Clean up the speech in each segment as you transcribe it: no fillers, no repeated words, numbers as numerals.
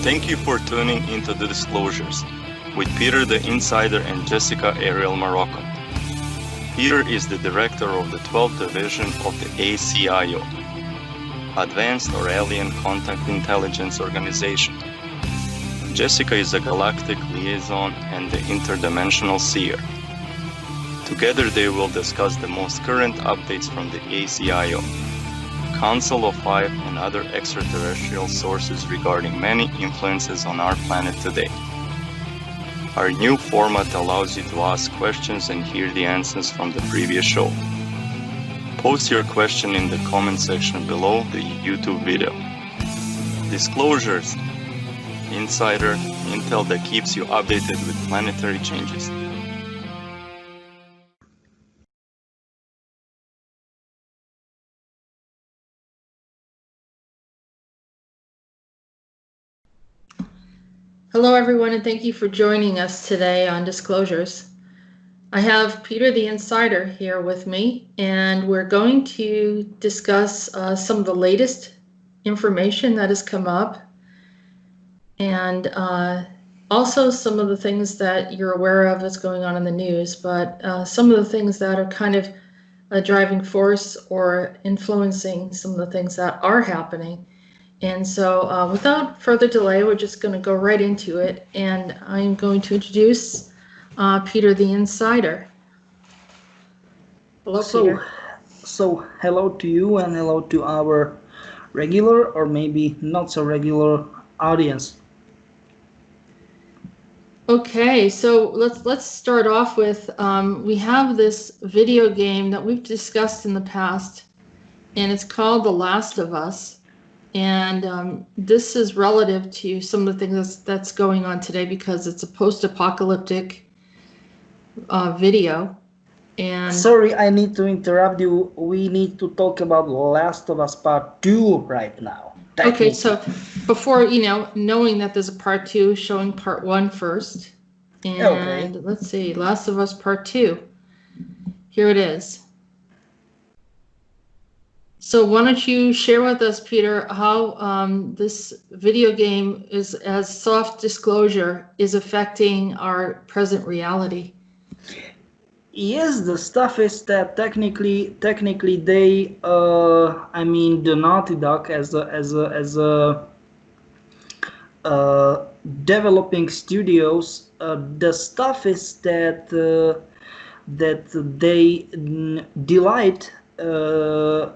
Thank you for tuning into The Disclosures with Peter the Insider and Jessica Ariel Morocco. Peter is the director of the 12th Division of the ACIO, Advanced or Alien Contact Intelligence Organization. Jessica is a galactic liaison and the interdimensional seer. Together they will discuss the most current updates from the ACIO, Council of Five, and other extraterrestrial sources regarding many influences on our planet today. Our new format allows you to ask questions and hear the answers from the previous show. Post your question in the comment section below the YouTube video. Disclosures, Insider, intel that keeps you updated with planetary changes. Hello everyone, and thank you for joining us today on Disclosures. I have Peter the Insider here with me, and we're going to discuss some of the latest information that has come up, and also some of the things that you're aware of that's going on in the news, but some of the things that are kind of a driving force or influencing some of the things that are happening. And so without further delay, we're just going to go right into it, and I'm going to introduce Peter the Insider. Hello, Peter. So hello to you and hello to our regular or maybe not so regular audience. Okay, so let's start off with we have this video game that we've discussed in the past, and it's called The Last of Us. And this is relative to some of the things that's going on today because it's a post-apocalyptic video. And sorry, I need to interrupt you. We need to talk about Last of Us Part 2 right now. Okay, so before, knowing that there's a Part 2, showing Part 1 first. And okay. Let's see, Last of Us Part 2. Here it is. So why don't you share with us, Peter, how this video game is, as soft disclosure, is affecting our present reality? Yes, the stuff is that technically they, the Naughty Dog as a developing studios, the stuff is that they delayed the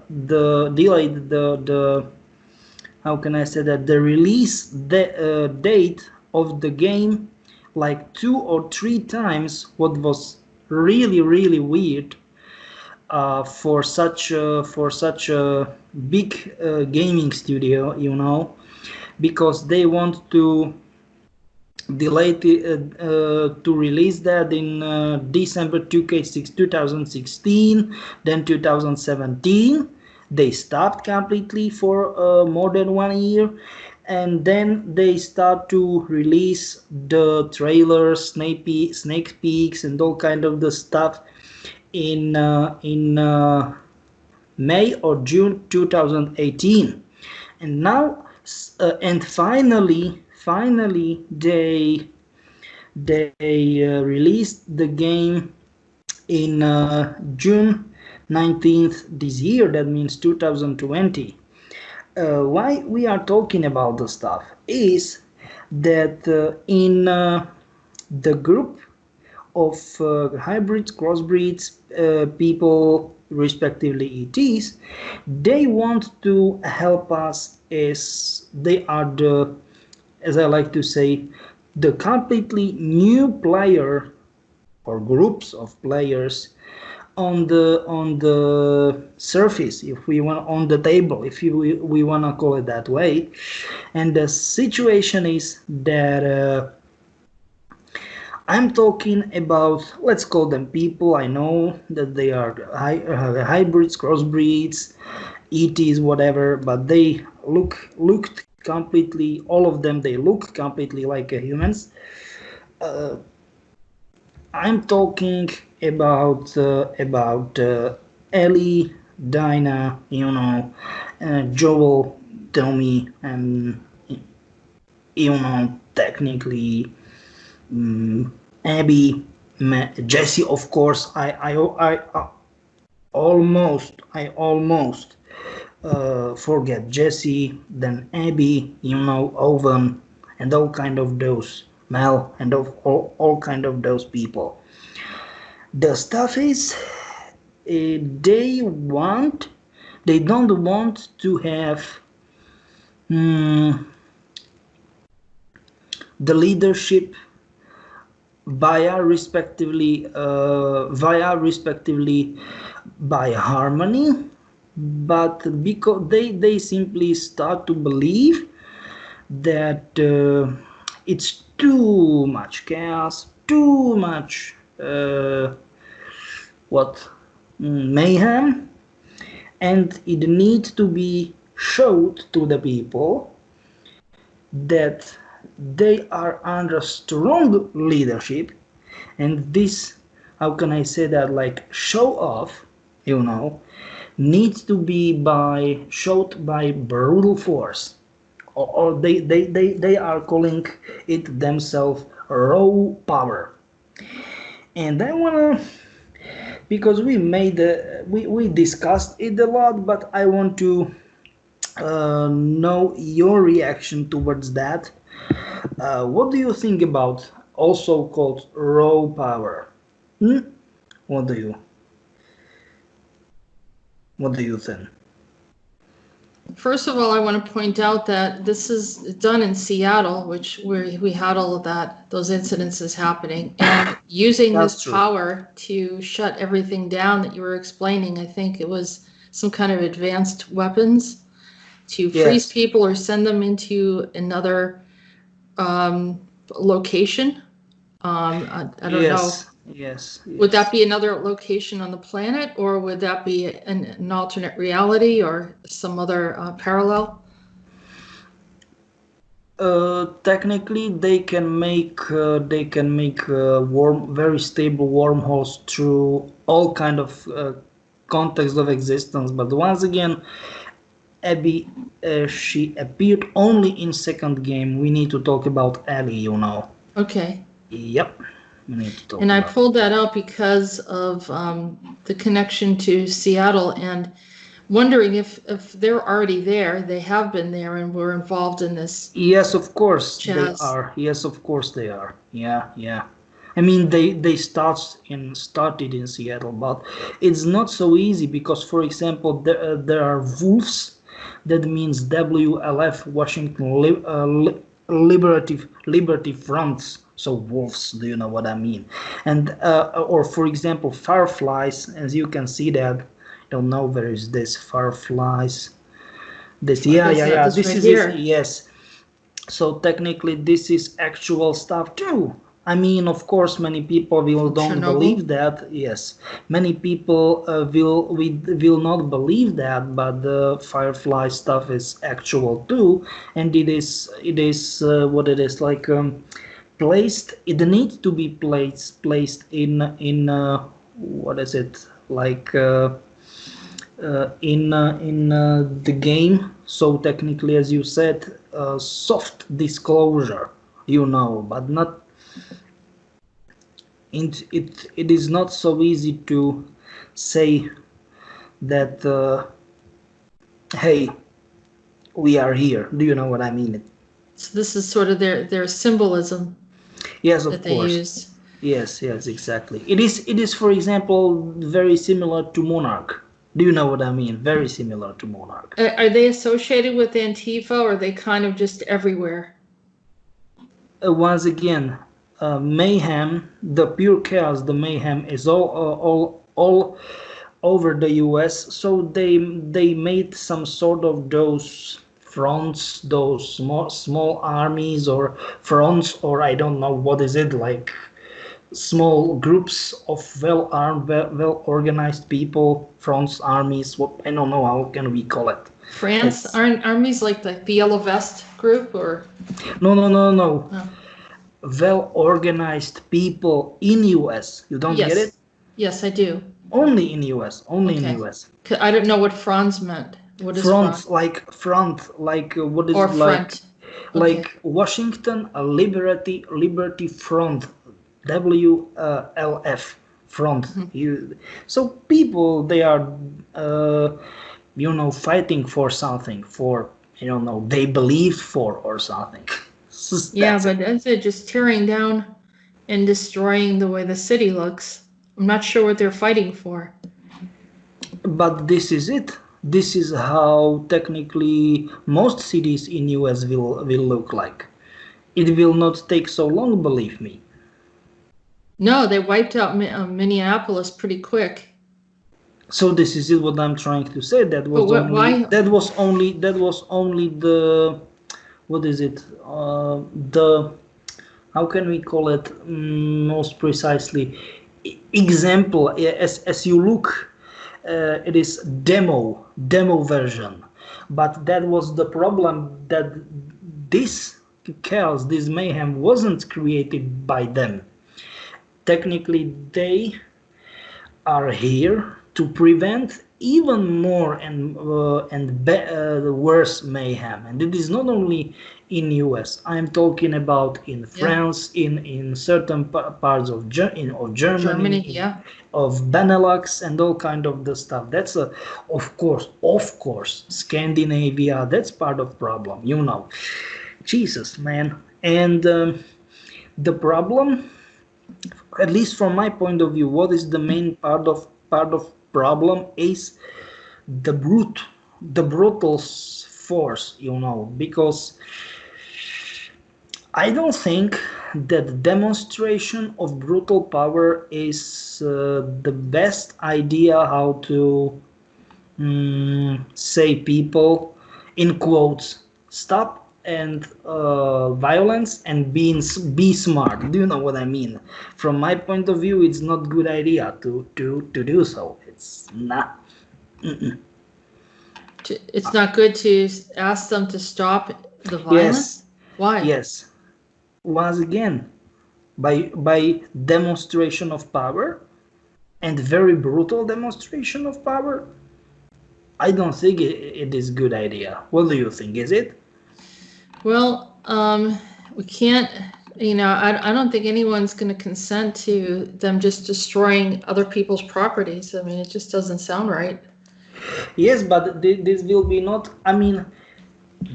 how can I say that, the release date of the game like 2 or 3 times, what was really weird for such a big gaming studio, because they want to delay to release that in December 2016, then 2017 they stopped completely for more than 1 year, and then they start to release the trailers, sneak peeks and all kind of the stuff in May or June 2018, and now and finally they released the game in June 19th this year. That means 2020. Why we are talking about the stuff is that in the group of hybrids, crossbreeds, people, respectively ETs, they want to help us, as they are the, as I like to say, the completely new player or groups of players on the surface, if we want, on the table, if we want to call it that way. And the situation is that I'm talking about, let's call them people. I know that they are hybrids, crossbreeds, ETs, whatever, but they looked completely, all of them, they look completely like humans. I'm talking about Ellie, Dinah, Joel, Tommy, and technically, Abby, Jesse, of course. I almost forget Jesse, then Abby, Owen, and all kind of those Mel, and of all kind of those people. The stuff is, they don't want to have the leadership via respectively by harmony, but because they simply start to believe that it's too much chaos, too much mayhem, and it needs to be showed to the people that they are under strong leadership, and this, how can I say that, like show off, needs to be showed by brutal force, or they are calling it themselves raw power. And I wanna, because we discussed it a lot, but I want to know your reaction towards that. What do you think about also called raw power? What do you think? First of all, I want to point out that this is done in Seattle, where we had all of those incidences happening, and using this power to shut everything down that you were explaining. I think it was some kind of advanced weapons to freeze people or send them into another location. I don't know. Yes. Would that be another location on the planet, or would that be an alternate reality or some other parallel? Technically, they can make very stable wormholes through all kind of context of existence. But once again, Abby, she appeared only in second game. We need to talk about Ellie, Okay. Yep. We need to talk and about I pulled that out because of the connection to Seattle, and wondering if they're already there. They have been there and were involved in this. Yes, of course they are. Yes, of course they are. Yeah. I mean, they started in Seattle, but it's not so easy because, for example, there are wolves. That means WLF, Washington Liberty Fronts. So wolves, do you know what I mean? And or for example, fireflies, as you can see that. I don't know where is this fireflies. This this right is here. Yes. So technically, this is actual stuff too. I mean, of course, many people don't believe that. Yes, many people will not believe that, but the firefly stuff is actual too, and it is what it is like. Placed. It needs to be placed in what is it like in the game. So technically, as you said, soft disclosure, but not. It is not so easy to say that hey, we are here. Do you know what I mean? So this is sort of their symbolism. Yes, of that course. They use. Yes, exactly. It is, for example, very similar to Monarch. Do you know what I mean? Very similar to Monarch. Are they associated with Antifa, or are they kind of just everywhere? Once again, mayhem, the pure chaos, the mayhem is all over the U.S. So they made some sort of those fronts, those small armies or fronts, or I don't know what is it, like small groups of well-armed, well organized people, fronts, armies. What, I don't know, how can we call it? France aren't armies like the Yellow Vest group, or no. Well organized people in US. You don't get it? Yes, I do. Only in US. Only in US. I don't know what franz meant. What is front? Like what is or like front? like Washington Liberty Front, WLF front. So people, they are fighting for something, for they believed for or something. Yeah, but that's it, just tearing down and destroying the way the city looks. I'm not sure what they're fighting for. But this is it. This is how technically most cities in US will look like. It will not take so long, believe me. No, they wiped out Minneapolis pretty quick. So this is it. What I'm trying to say. That was only the, what is it? The, how can we call it most precisely? Example. As you look, it is demo version. But that was the problem, that this chaos, this mayhem wasn't created by them. Technically, they are here to prevent even more and worse mayhem. And it is not only in US. I'm talking about in France, in certain parts of Germany, of Benelux, and all kind of the stuff. That's of course, Scandinavia. That's part of problem. Jesus, man. And the problem, at least from my point of view, what is the main part of problem is the brutal force, because I don't think that demonstration of brutal power is the best idea how to say people, in quotes, stop and violence and be smart. Do you know what I mean? From my point of view, it's not good idea to do so. It's not. It's not good to ask them to stop the violence? Yes. Why? Yes. Once again, by demonstration of power, and very brutal demonstration of power, I don't think it is good idea. What do you think? Is it? Well, we can't, I don't think anyone's going to consent to them just destroying other people's properties. I mean, it just doesn't sound right. Yes, but this will be not,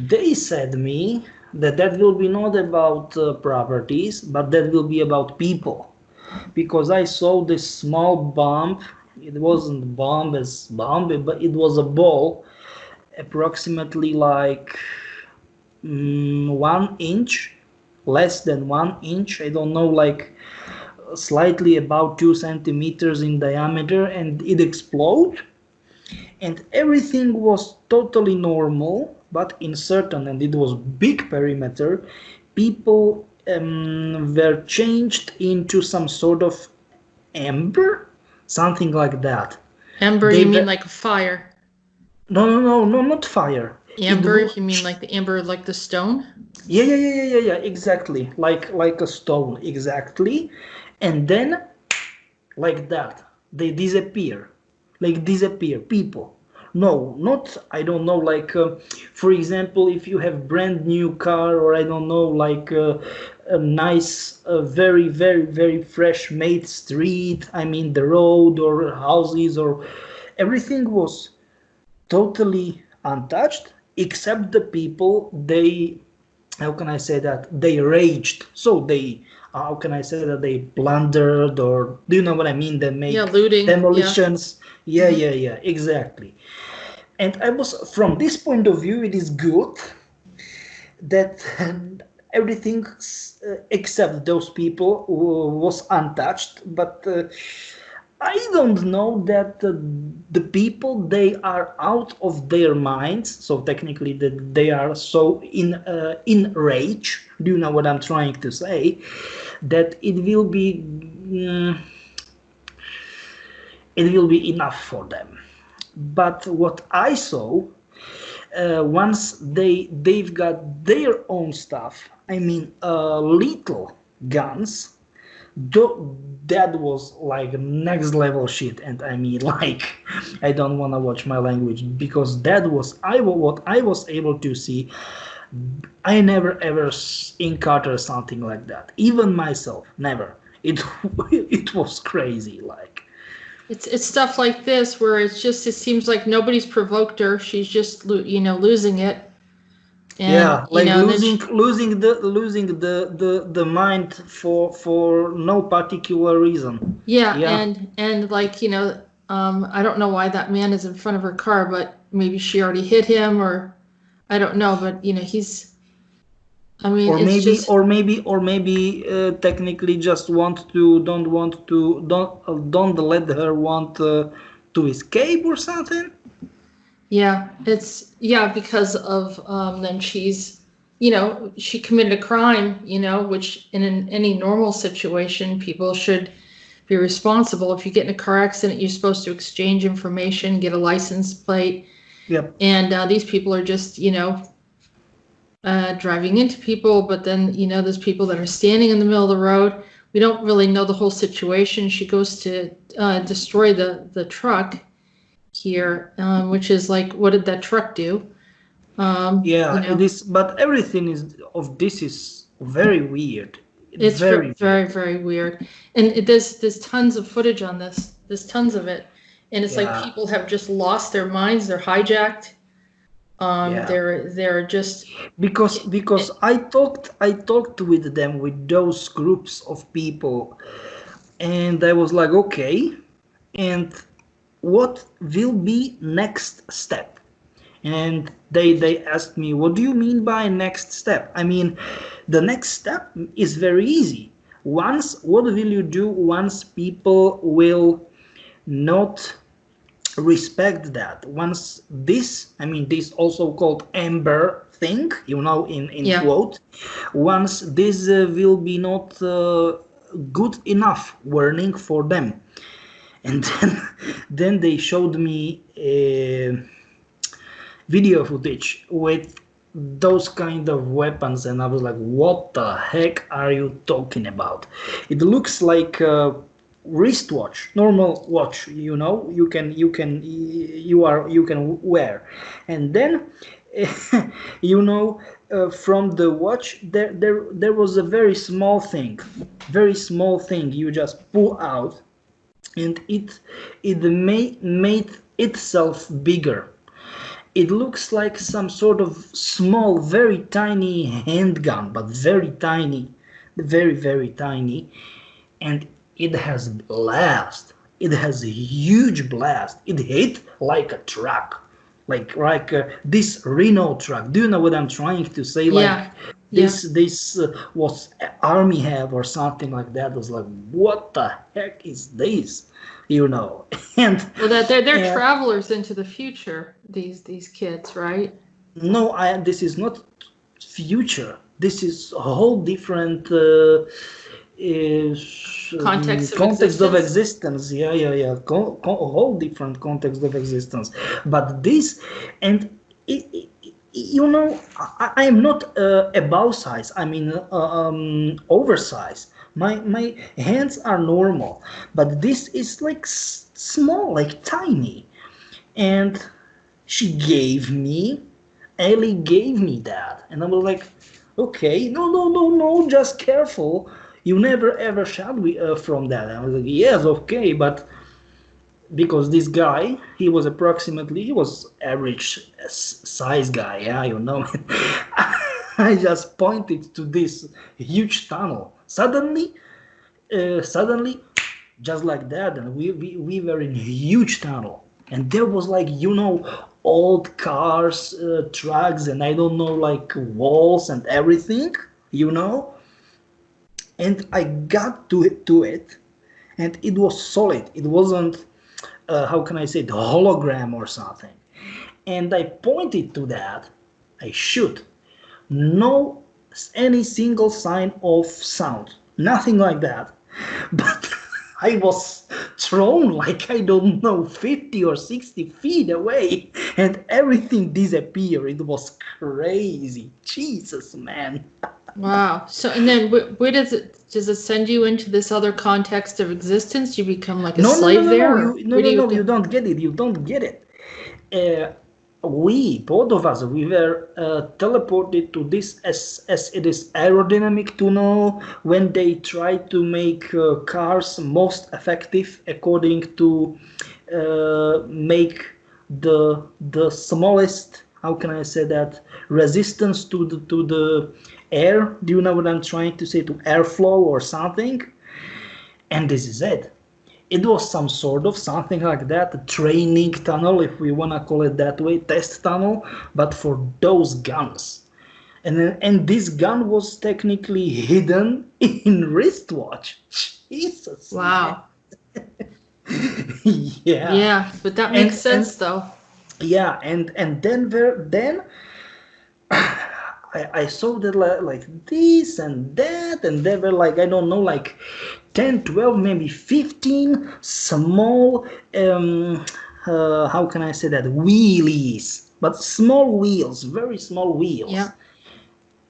they said me that will be not about properties, but that will be about people. Because I saw this small bomb. It wasn't bomb, but it was a ball, approximately like 1 inch, less than 1 inch, I don't know, like slightly about 2 centimeters in diameter, and it exploded, and everything was totally normal. But in certain, and it was big perimeter, people were changed into some sort of ember, something like that. Ember, you mean like a fire? No, not fire. Amber, you mean like the amber, like the stone? Yeah, exactly. Like a stone, exactly. And then, like that, they disappear. People. No, not, I don't know, like, for example, if you have brand new car, or I don't know, like a nice, very, very, very fresh made street, the road or houses, or everything was totally untouched, except the people, they, how can I say that, they raged. So they, how can I say that, they plundered, or do you know what I mean? They made looting, demolitions. Yeah, exactly. And I was, from this point of view, it is good that everything except those people was untouched. But I don't know that the people, they are out of their minds. So technically, that they are so in rage. Do you know what I'm trying to say? That it will be enough for them. But what I saw, once they've got their own stuff, little guns, that was like next level shit. And like, I don't want to watch my language, because that was what I was able to see. I never ever encountered something like that. Even myself, never. It it was crazy. Like It's stuff like this where it seems like nobody's provoked her. She's just losing it, and yeah, like then losing the mind for no particular reason. yeah, Yeah. and like I don't know why that man is in front of her car, but maybe she already hit him, or I don't know, but he's. I mean, Or it's maybe, just technically just don't let her want to escape or something. yeah, because of then she committed a crime, which in any normal situation people should be responsible. If you get in a car accident, you're supposed to exchange information, get a license plate, Yep. and these people are just driving into people, but then there's people that are standing in the middle of the road. We don't really know the whole situation. She goes to destroy the truck here, which is like, what did that truck do? Yeah, it is, but everything of this is very weird. It's Very very, very weird. And there's tons of footage on this. There's tons of it. And it's like Yeah. people have just lost their minds. They're hijacked. Yeah. They're just because I talked with them, with those groups of people, and I was like, okay, and what will be next step? And they asked me, what do you mean by next step? I mean, the next step is very easy. What will you do once people will not respect that? Once this also called amber thing, in Yeah. quote, once this will be not good enough warning for them. And then they showed me video footage with those kind of weapons, and I was like, what the heck are you talking about? It looks like a wristwatch, normal watch, you can wear. And then from the watch there was a very small thing you just pull out, and it made itself bigger. It looks like some sort of small, very tiny handgun, but very tiny, very, very tiny. And it has blast. It has a huge blast. It hit like a truck, like this Renault truck. Do you know what I'm trying to say? Yeah. This was army have or something like that. I was like, what the heck is this? And Well, they're travelers into the future. These kids, right? no, this is not future. This is a whole different Context of existence. Yeah. A whole different context of existence. But this, and I am not above size. I mean, oversized. My hands are normal, but this is like small, like tiny. And Ellie gave me that, and I was like, okay, no, just careful. You never ever shot me from that. And I was like, yes, okay, but because this guy, he was average size guy, yeah, I just pointed to this huge tunnel. Suddenly, just like that, and we were in a huge tunnel, and there was like old cars, trucks, and I don't know, like walls and everything, and I got to it, and it was solid. It wasn't how can I say it, hologram or something. And I pointed to that. I shoot. No any single sign of sound, nothing like that. But I was thrown like, I don't know, 50 or 60 feet away, and everything disappeared. It was crazy. Jesus, man. Wow. So, and then where does it send you into this other context of existence? You become like a slave there? You don't get it. You don't get it. both of us, we were teleported to this as it is aerodynamic tunnel when they try to make cars most effective according to make the smallest, how can I say that, resistance to the air. Do you know what I'm trying to say? To airflow or something. And this is it. It was some sort of something like that, a training tunnel, if we want to call it that way, test tunnel, but for those guns. And this gun was technically hidden in wristwatch. Jesus. Wow. Yeah. Yeah, but that makes sense though. Yeah, and then I saw that like this and that, and there were like, I don't know, like 10, 12, maybe 15 small, how can I say that, wheelies, but small wheels, very small wheels. Yeah.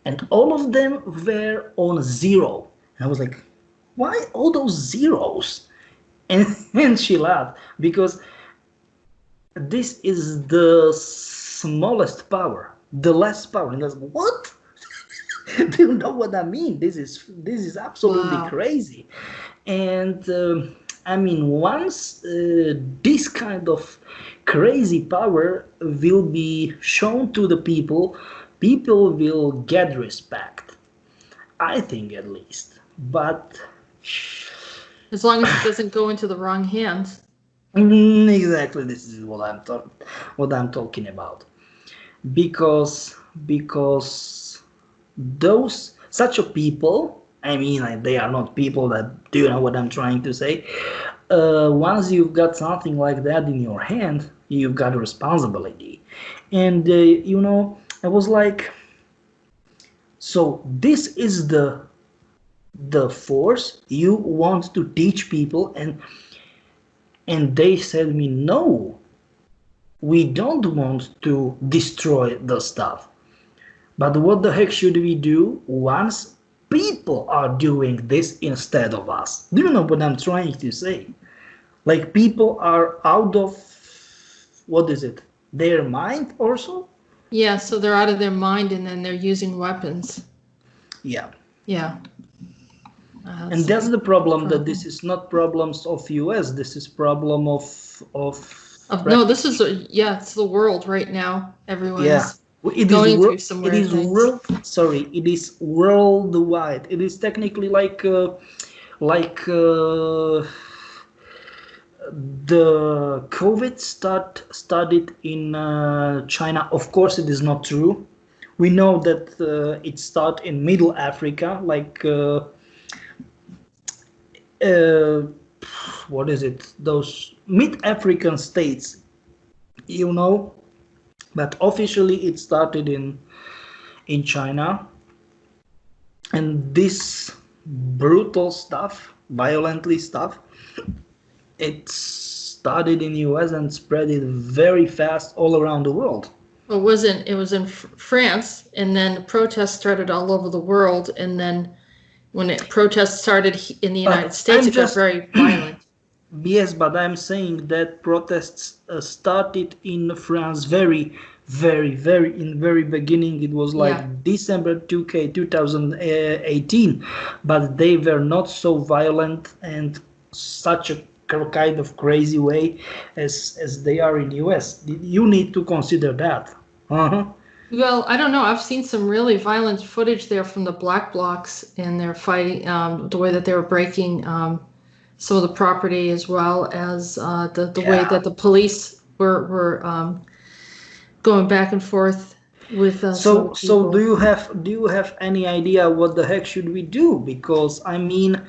And all of them were on zero. And I was like, why all those zeros? And she laughed, because this is the smallest power, the less power. And I was like, what? Do you know what I mean? This is absolutely Wow. crazy. And I mean, once this kind of crazy power will be shown to the people, people will get respect. I think, at least. But As long as it doesn't go into the wrong hands. exactly, this is what I'm talking about. Because those such a people, I mean, like, they are not people that, do you know what I'm trying to say? Once you've got something like that in your hand, you've got a responsibility. And I was like, so this is the force you want to teach people, and they said me, no, we don't want to destroy the stuff. But what the heck should we do once people are doing this instead of us? Do you know what I'm trying to say? Like, people are out of, what is it, their mind or so? Yeah, so they're out of their mind and then they're using weapons. Yeah. Yeah. And that's the problem, that this is not problems of US, this is problem of no, this is it's the world right now. Everyone's yeah. It going is through some weird things. It is worldwide. It is technically like the COVID started in China. Of course, it is not true. We know that it started in Middle Africa, like what is it? Those mid-African states, But officially, it started in China, and this brutal stuff, violently stuff, it started in US and spread it very fast all around the world. It was in France, and then the protests started all over the world, and then when protests started in the United States, it got very violent. Yes, but I'm saying that protests started in France very in very beginning. It was like December 2018, but they were not so violent and such a kind of crazy way as they are in US. You need to consider that. Well, I don't know. I've seen some really violent footage there from the black blocs, and they're fighting the way that they were breaking some of the property, as well as the way that the police were going back and forth with so do you have any idea what the heck should we do? Because I mean,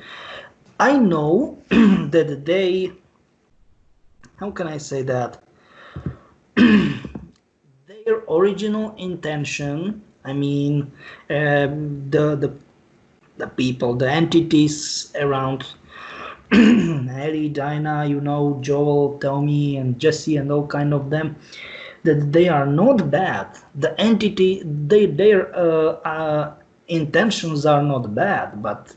I know that they, how can I say that, their original intention, I mean, the people, the entities around Harry, Dinah, Joel, Tommy, and Jesse, and all kind of them, that they are not bad. The entity, their intentions are not bad, but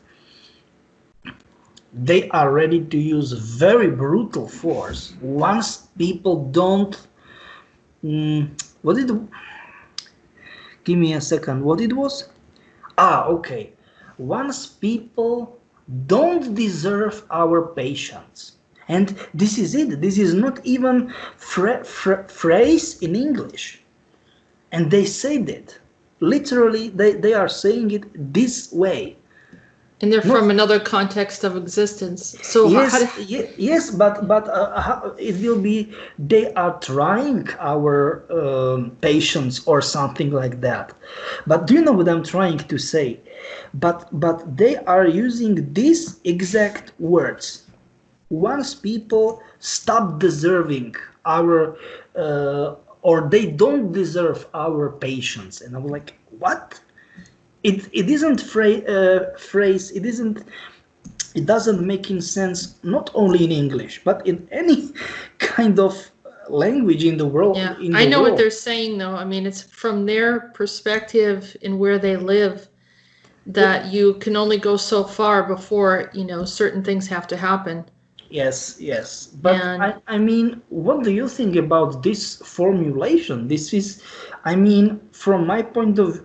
they are ready to use very brutal force once people don't What did? Give me a second. What it was? Ah, okay. Once people don't deserve our patience. And this is it. This is not even phrase in English. And they said it. Literally, they are saying it this way. And they're Not, from another context of existence. So yes, how yes, but it will be they are trying our patience or something like that. But do you know what I'm trying to say? But they are using these exact words. Once people stop deserving our or they don't deserve our patience, and I'm like, what? It isn't phrase. It doesn't make any sense, not only in English but in any kind of language in the world. Yeah, I know what they're saying though. I mean, it's from their perspective in where they live that you can only go so far before, certain things have to happen. Yes, but And I mean, what do you think about this formulation? This is, I mean, from my point of,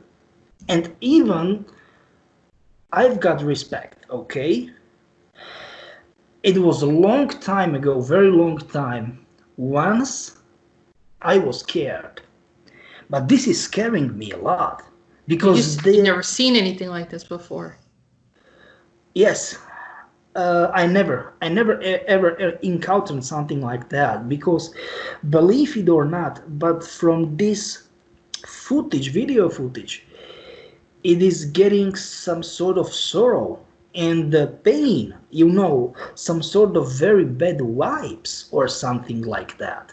and even I've got respect, okay? It was a long time ago, very long time. Once I was scared, but this is scaring me a lot because you've never seen anything like this before. yes, I never ever encountered something like that because, believe it or not, but from this footage, video footage, it is getting some sort of sorrow and the pain, some sort of very bad vibes or something like that.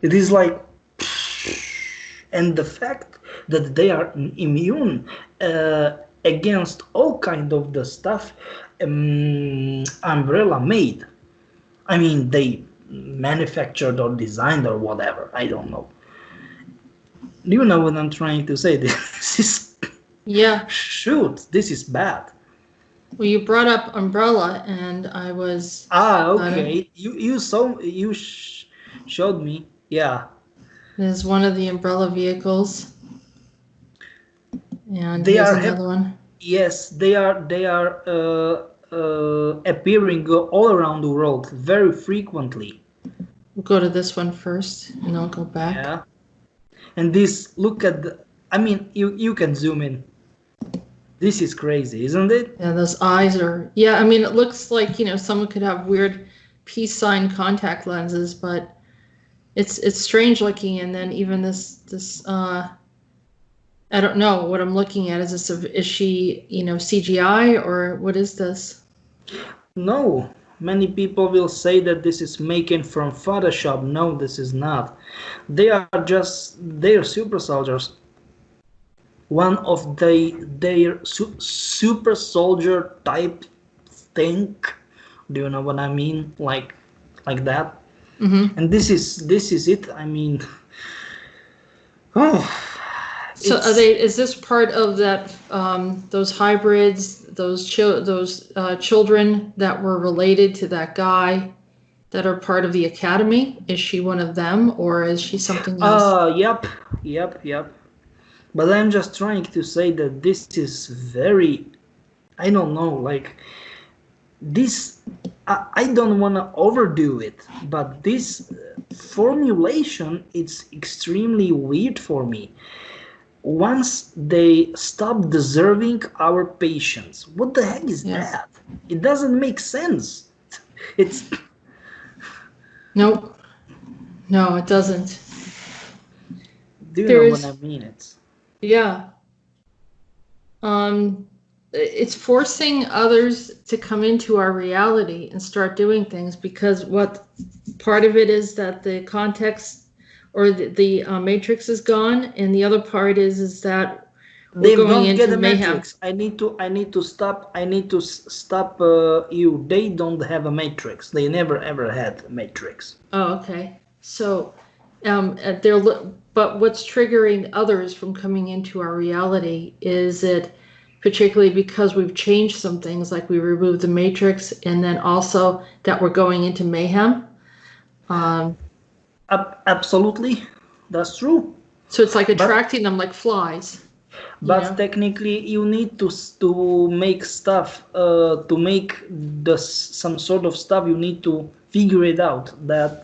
It is like, and the fact that they are immune against all kind of the stuff Umbrella made. I mean, they manufactured or designed or whatever. I don't know. Do you know what I'm trying to say? This is shoot. This is bad. Well, you brought up Umbrella, and I was okay. You showed me. Yeah. There's one of the Umbrella vehicles, and They here's are another one. Yes, they are appearing all around the world very frequently. We'll go to this one first, and I'll go back. Yeah. And this, look at the, I mean, you can zoom in. This is crazy, isn't it? Yeah, those eyes are, I mean, it looks like, someone could have weird peace sign contact lenses, but it's strange looking. And then even this I don't know what I'm looking at. Is she, CGI, or what is this? No, many people will say that this is making from Photoshop. No, this is not. They're super soldiers. One of their super soldier type thing. Do you know what I mean? Like that. Mm-hmm. And this is it. I mean, oh. So is this part of that, those hybrids, those children that were related to that guy that are part of the academy? Is she one of them, or is she something else? Yep. But I'm just trying to say that this is very, I don't know, like this, I don't want to overdo it, but this formulation, it's extremely weird for me. Once they stop deserving our patience, what the heck is that? It doesn't make sense. It's no, it doesn't. Do you know what I mean? It's forcing others to come into our reality and start doing things, because what part of it is that the context or the matrix is gone, and the other part is that they don't get a matrix. I need to stop you. They don't have a matrix. They never ever had a matrix. Oh, okay. So but what's triggering others from coming into our reality is it particularly because we've changed some things, like we removed the matrix, and then also that we're going into mayhem. Absolutely, that's true. So it's like But attracting them like flies, you but know? technically, you need to make stuff to make some sort of stuff. You need to figure it out that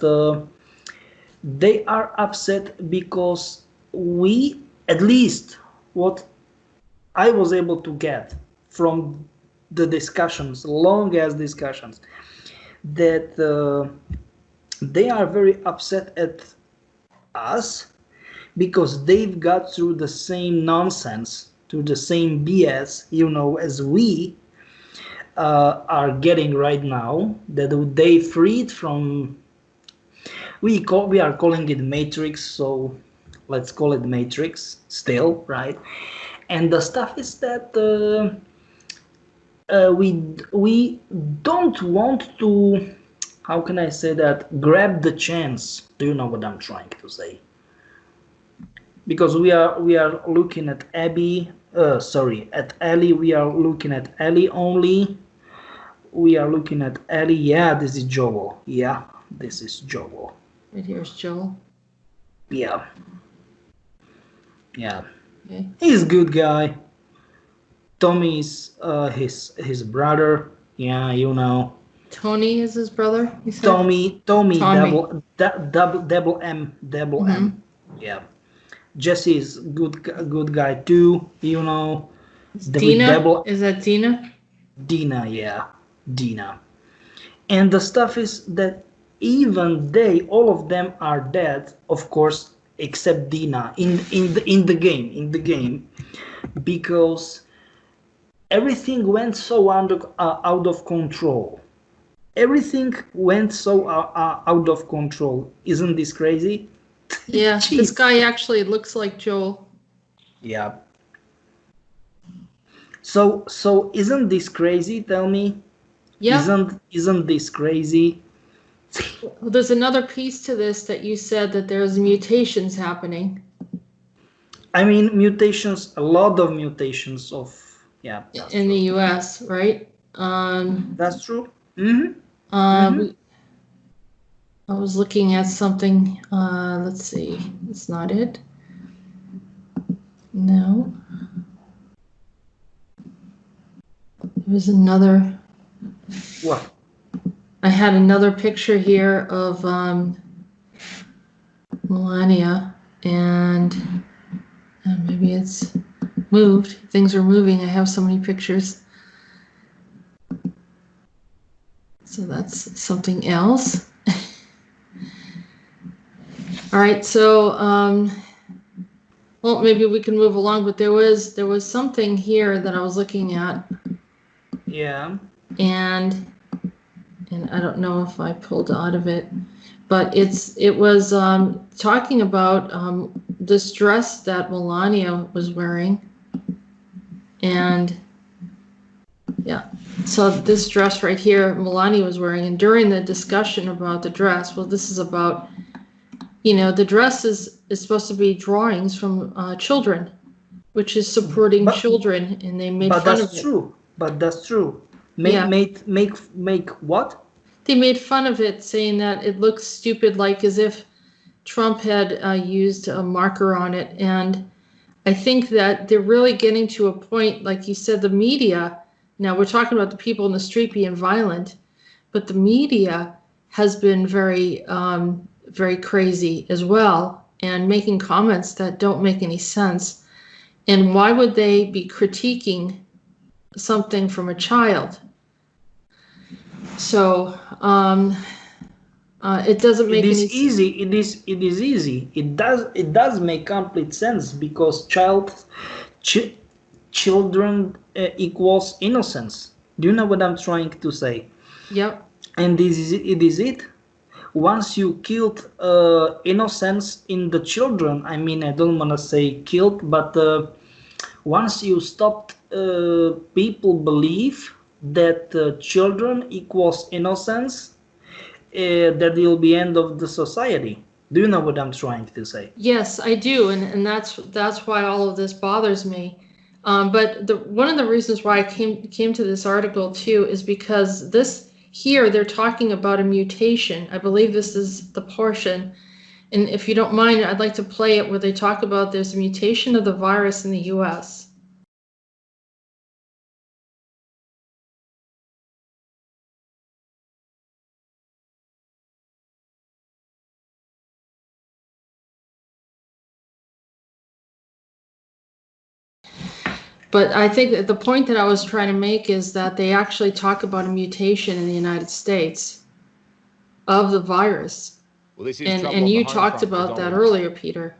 they are upset because we, at least what I was able to get from the discussions, long as discussions, that they are very upset at us because they've got through the same nonsense, through the same BS, as we are getting right now. That they freed from. We are calling it Matrix, so let's call it Matrix still, right? And the stuff is that we don't want to. How can I say that? Grab the chance. Do you know what I'm trying to say? Because we are looking at Abby. At Ellie. We are looking at Ellie only. We are looking at Ellie. Yeah, this is Joel. Yeah, this is Joel. Right here's Joel. Yeah. Yeah. Okay. He's a good guy. Tommy's his brother. Yeah, Tony is his brother, you said? Tommy, Tommy. double M, double M. Yeah. Jesse is good guy too. With Dina? double Is that Dina? Dina, yeah, Dina. And the stuff is that even all of them are dead, of course, except Dina in the game, because everything went so out of control. Everything went so out of control. Isn't this crazy? Yeah, this guy actually looks like Joel. Yeah. So isn't this crazy? Tell me. Yeah. Isn't this crazy? Well, there's another piece to this that you said that there's mutations happening. I mean, mutations. A lot of mutations of in the U.S., right? That's true. Mm-hmm. I was looking at something. Let's see. It's not it. No. There was another. What? I had another picture here of Melania, and maybe it's moved. Things are moving. I have so many pictures. So that's something else. All right, so well, maybe we can move along, but there was something here that I was looking at. Yeah. And I don't know if I pulled out of it, but it was talking about this dress that Melania was wearing, and yeah, so this dress right here, Melania was wearing, and during the discussion about the dress, well, this is about, the dress is supposed to be drawings from children, which is supporting children, and they made fun of it. But that's true. Make what? They made fun of it, saying that it looks stupid, like as if Trump had used a marker on it. And I think that they're really getting to a point, like you said, the media. Now we're talking about the people in the street being violent, but the media has been very, very crazy as well, and making comments that don't make any sense. And why would they be critiquing something from a child? So it doesn't make any sense. It is easy. It does make complete sense, because children equals innocence. Do you know what I'm trying to say? Yep. And it is it. Once you killed innocence in the children, I mean, I don't want to say killed, but once you stopped people believe that children equals innocence, that will be end of the society. Do you know what I'm trying to say? Yes, I do, and that's why all of this bothers me. But one of the reasons why I came to this article too is because here they're talking about a mutation. I believe this is the portion, And if you don't mind, I'd like to play it where they talk about there's a mutation of the virus in the US. But I think that the point that I was trying to make is that they actually talk about a mutation in the United States of the virus. Well, this is And trouble on you the home talked front for about that Donald. earlier, Peter.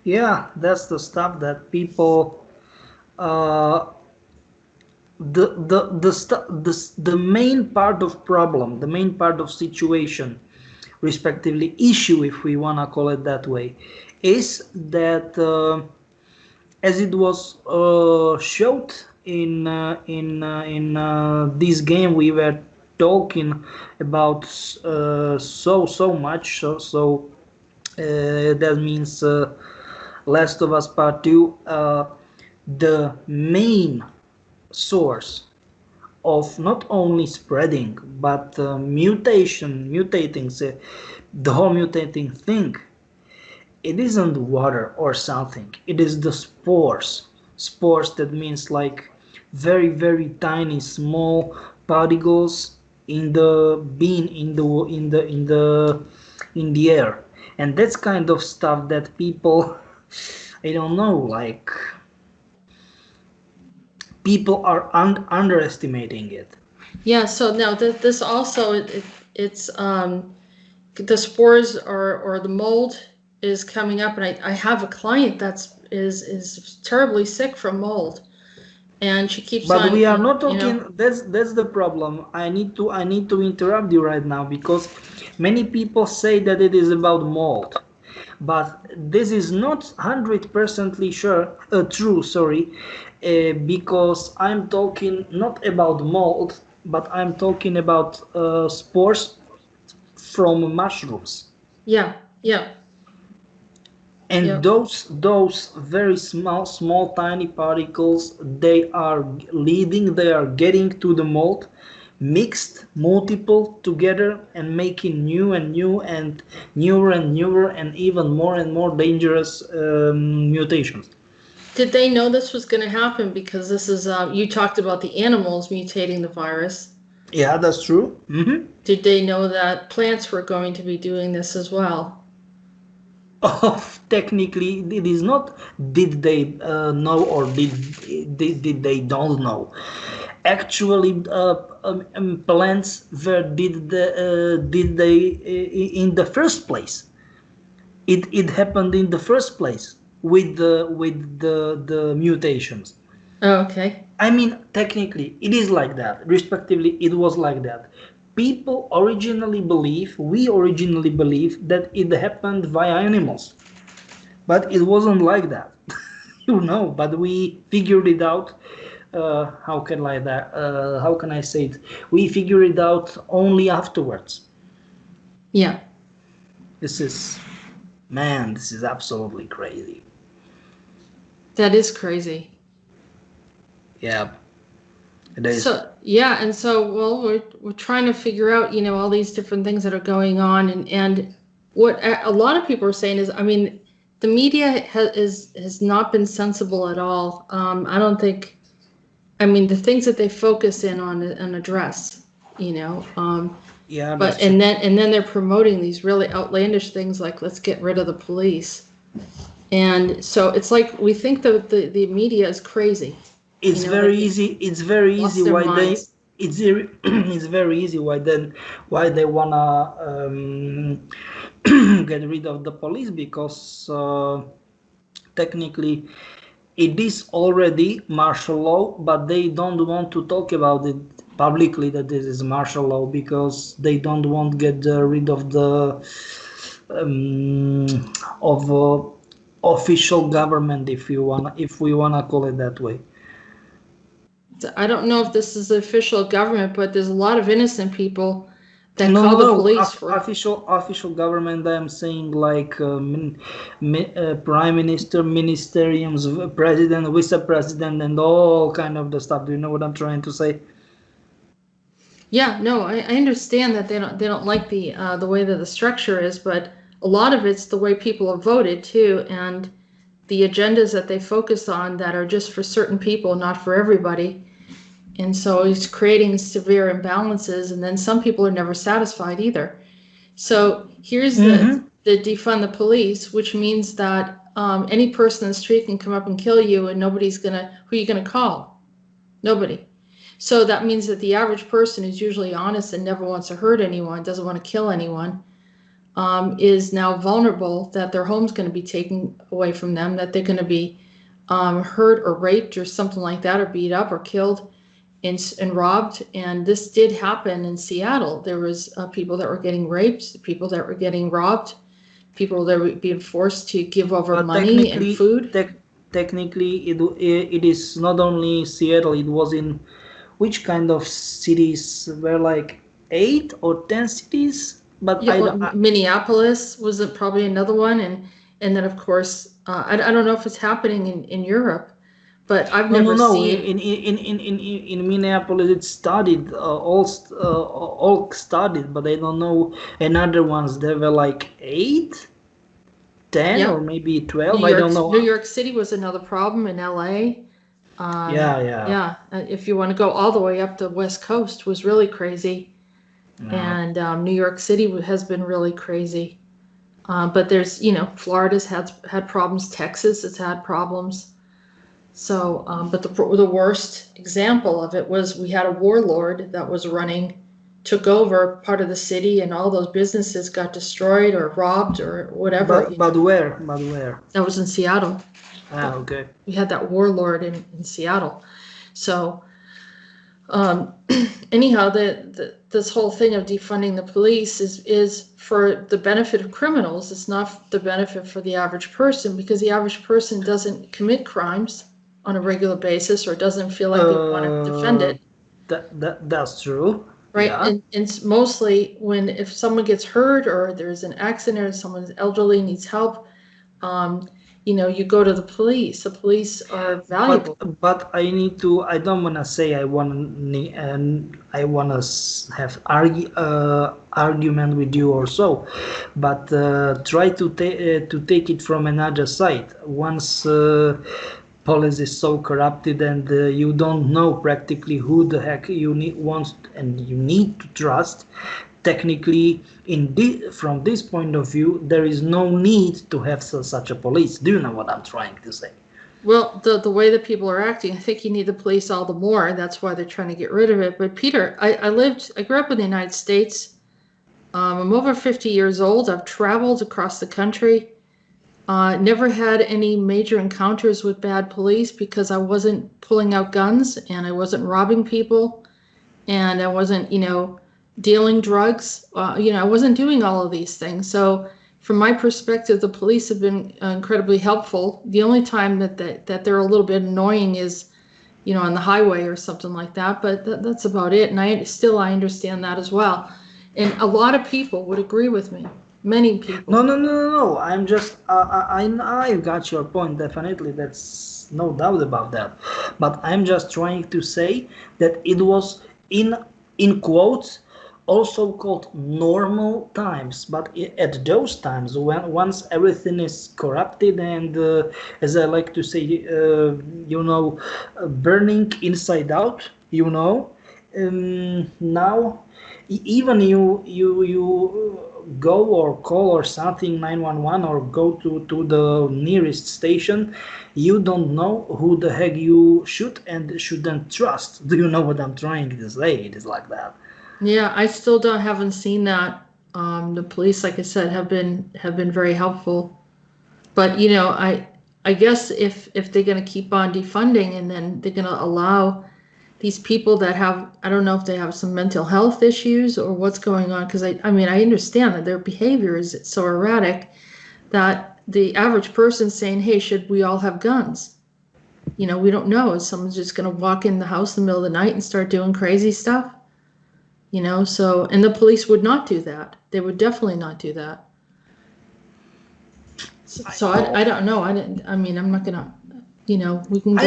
Yeah, that's the stuff that people the main part of problem, the main part of situation, respectively issue, if we wanna call it that way, is that as it was showed in this game we were talking about so much, that means Last of Us Part 2, the main source of not only spreading but mutating, the whole mutating thing, it isn't water or something, it is the spores. Spores, that means like very tiny small particles in the bean, in the air. And that's kind of stuff that people, I don't know, like people are underestimating it. Yeah, so now this also, it's the spores or the mold is coming up, and I have a client that's is terribly sick from mold, and she keeps But on, we are not you know. talking. That's the problem. I need to interrupt you right now because many people say that it is about mold, but this is not 100% sure true. Sorry, because I'm talking not about mold, but I'm talking about spores from mushrooms. Yeah, yeah. And Yep. those very small tiny particles, they are getting to the mold, mixed multiple together and making new and newer and even more and more dangerous mutations. Did they know this was going to happen? Because this is, you talked about the animals mutating the virus. Yeah, that's true. Did they know that plants were going to be doing this as well? Technically, it is not did they know or did they don't know. Actually, plants were did they in the first place. It happened in the first place with the mutations. Oh, okay. I mean, technically, it is like that. Respectively, it was like that. We originally believe that it happened via animals, but it wasn't like that. But we figured it out. How can I say it? We figured it out only afterwards. Yeah. This is absolutely crazy. That is crazy. Yeah. It is. So yeah, and so we're trying to figure out, all these different things that are going on, and what a lot of people are saying is, I mean, the media has not been sensible at all. I don't think, I mean, the things that they focus in on and address, Yeah. but and then they're promoting these really outlandish things like let's get rid of the police, and so it's like we think that the media is crazy. It's very easy. It's very easy why they. It's it's very easy why they wanna get rid of the police, because technically it is already martial law, but they don't want to talk about it publicly that this is martial law because they don't want to get rid of the official government, if we wanna call it that way. I don't know if this is the official government, but there's a lot of innocent people that call the police for official government. I'm saying like prime minister, ministeriums, president, vice president, and all kind of the stuff. Do you know what I'm trying to say? Yeah, no, I understand that they don't like the way that the structure is, but a lot of it's the way people have voted too, and the agendas that they focus on that are just for certain people, not for everybody. And so it's creating severe imbalances, and then some people are never satisfied either. So here's the defund the police, which means that any person in the street can come up and kill you, and who are you gonna call? Nobody. So that means that the average person who's usually honest and never wants to hurt anyone, doesn't want to kill anyone, is now vulnerable that their home's going to be taken away from them, that they're going to be hurt or raped or something like that, or beat up or killed and robbed. And this did happen in Seattle. There was people that were getting raped, people that were getting robbed, people that were being forced to give over But money and food. Technically, it is not only Seattle. It was in which kind of cities were like 8 or 10 cities, but Yeah, well, Minneapolis was probably another one, and then of course I don't know if it's happening in Europe, but I've never no. seen. In Minneapolis, it started all started, but I don't know another ones. There were like 8, 10, Yeah. or maybe 12. I don't know. New York City was another problem in LA. Yeah. If you want to go all the way up the West Coast, was really crazy, and New York City has been really crazy. But there's, Florida's had problems. Texas has had problems. So, but the worst example of it was we had a warlord that was took over part of the city, and all those businesses got destroyed or robbed or whatever. But where? But where? That was in Seattle. Okay. We had that warlord in Seattle. So, anyhow, this whole thing of defunding the police is for the benefit of criminals. It's not the benefit for the average person, because the average person doesn't commit crimes on a regular basis, or doesn't feel like they want to defend it. That's true. Right. Yeah. And it's mostly if someone gets hurt or there's an accident or someone's elderly, needs help, you go to the police. The police are valuable. But I don't want to say I want to have argument with you or so, but try to take it from another side. Once police is so corrupted, and you don't know practically who the heck you need to trust. Technically, from this point of view, there is no need to have such a police. Do you know what I'm trying to say? Well, the way that people are acting, I think you need the police all the more. That's why they're trying to get rid of it. But Peter, I grew up in the United States. I'm over 50 years old. I've traveled across the country. Never had any major encounters with bad police, because I wasn't pulling out guns, and I wasn't robbing people, and I wasn't, dealing drugs. I wasn't doing all of these things. So from my perspective, the police have been incredibly helpful. The only time that they're a little bit annoying is, on the highway or something like that. But that's about it. And I understand that as well. And a lot of people would agree with me. Many people. No. I'm just I got your point. Definitely, that's no doubt about that. But I'm just trying to say that it was in quotes also called normal times. But at those times, once everything is corrupted and as I like to say, burning inside out, now even you go or call or something 911 or go to the nearest station, you don't know who the heck you should and shouldn't trust. Do you know what I'm trying to say? It is like that. Yeah, I still haven't seen that. The police, like I said, have been very helpful. But I guess if they're going to keep on defunding, and then they're going to allow these people that have, I don't know if they have some mental health issues or what's going on, because I understand that their behavior is so erratic that the average person's saying, hey, should we all have guns? We don't know. Is someone just going to walk in the house in the middle of the night and start doing crazy stuff? So, and the police would not do that. They would definitely not do that. So I don't know. I'm not going to, we can go I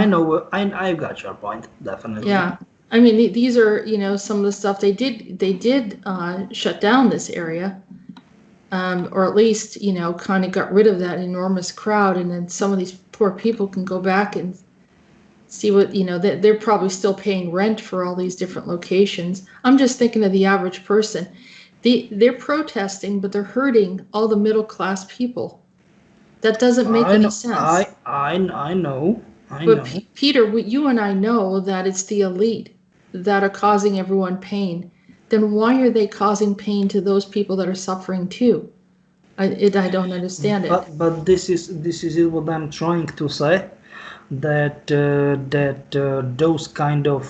know. I got your point. Definitely. Yeah. I mean, these are, some of the stuff they did shut down this area, or at least, kind of got rid of that enormous crowd, and then some of these poor people can go back and see what, they're probably still paying rent for all these different locations. I'm just thinking of the average person. They're protesting, but they're hurting all the middle class people. That doesn't make any sense. I know. But Peter, you and I know that it's the elite that are causing everyone pain. Then why are they causing pain to those people that are suffering too? I don't understand it. But this is what I'm trying to say, that those kind of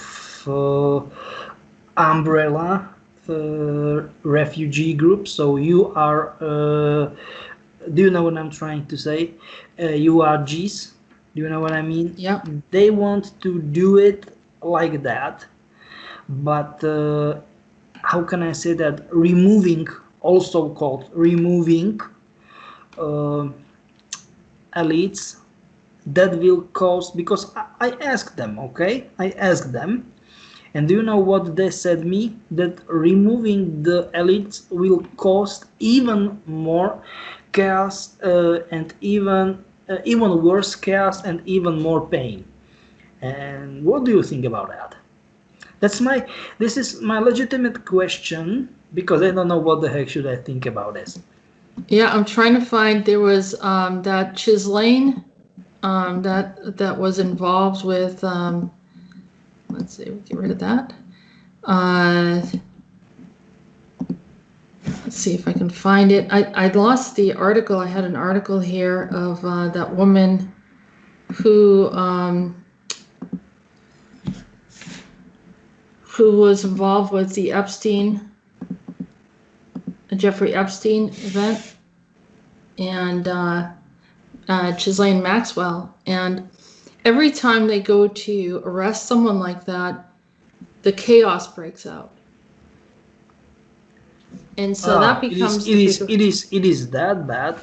umbrella refugee groups. So you are, do you know what I'm trying to say? You are G's. Do you know what I mean? Yeah. They want to do it like that, but how can I say that? Removing, also called removing elites, that will cause, because I asked them, okay? I asked them, and do you know what they said me? That removing the elites will cost even more chaos and even worse chaos and even more pain. And what do you think about that? This is my legitimate question, because I don't know what the heck should I think about this. Yeah, I'm trying to find, there was that Chislane that was involved with, let's see, we'll get rid of that. Let's see if I can find it. I lost the article. I had an article here of that woman who was involved with the Jeffrey Epstein event, and Ghislaine Maxwell. And every time they go to arrest someone like that, the chaos breaks out. And so that becomes it is that bad.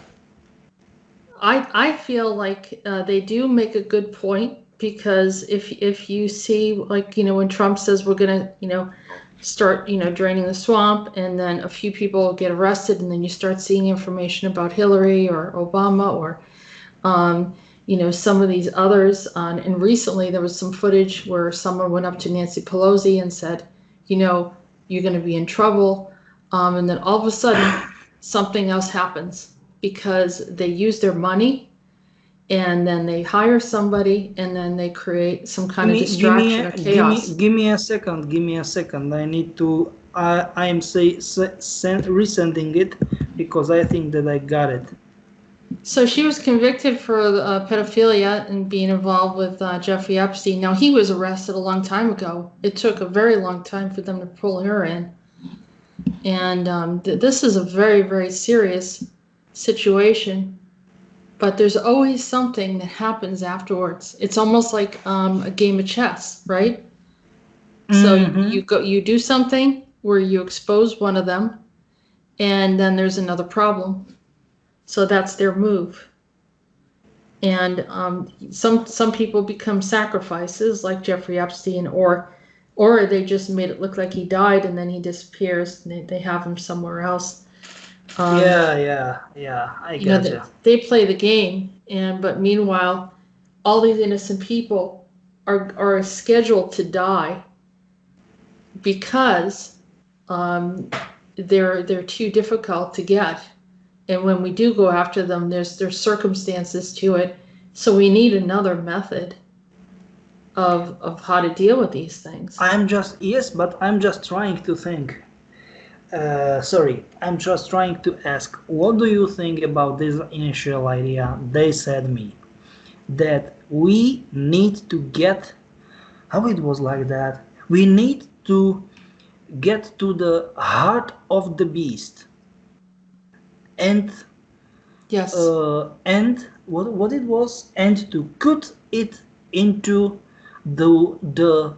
I feel like they do make a good point, because if you see, like, when Trump says we're gonna start draining the swamp, and then a few people get arrested, and then you start seeing information about Hillary or Obama or some of these others, and recently there was some footage where someone went up to Nancy Pelosi and said, you're going to be in trouble, and then all of a sudden something else happens, because they use their money, and then they hire somebody, and then they create some kind of distraction or chaos. Give me a second. I need to. I am resending it, because I think that I got it. So she was convicted for pedophilia and being involved with Jeffrey Epstein. Now, he was arrested a long time ago. It took a very long time for them to pull her in. And this is a very, very serious situation. But there's always something that happens afterwards. It's almost like a game of chess, right? So you do something where you expose one of them, and then there's another problem. So that's their move. And some people become sacrifices, like Jeffrey Epstein, or they just made it look like he died, and then he disappears, and they have him somewhere else. Yeah, I get you. They play the game, but meanwhile, all these innocent people are scheduled to die because they're too difficult to get. And when we do go after them, there's circumstances to it. So we need another method of how to deal with these things. I'm just trying to think. I'm just trying to ask, what do you think about this initial idea? They said me that we need to get, how it was like that, we need to get to the heart of the beast. And yes, and what it was, and to cut it into the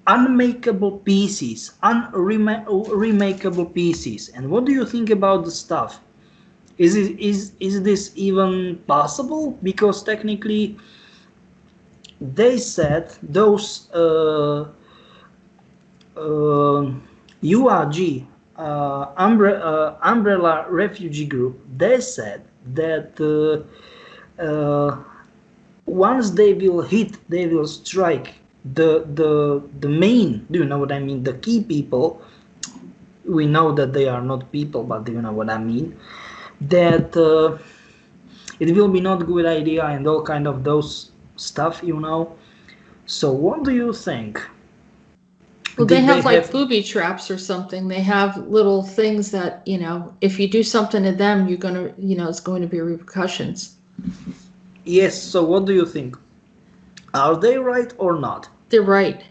unmakeable pieces, unremakeable pieces. And what do you think about the stuff? Is this even possible? Because technically, they said those URG, Umbrella Refugee Group, they said that once they will strike the main, do you know what I mean, the key people. We know that they are not people, but do you know what I mean, that it will be not good idea and all kind of those stuff, you know. So what do you think? Well, they have like booby traps or something. They have little things that, you know, if you do something to them, you're going to, you know, it's going to be repercussions. Yes, so what do you think? Are they right or not? They're right.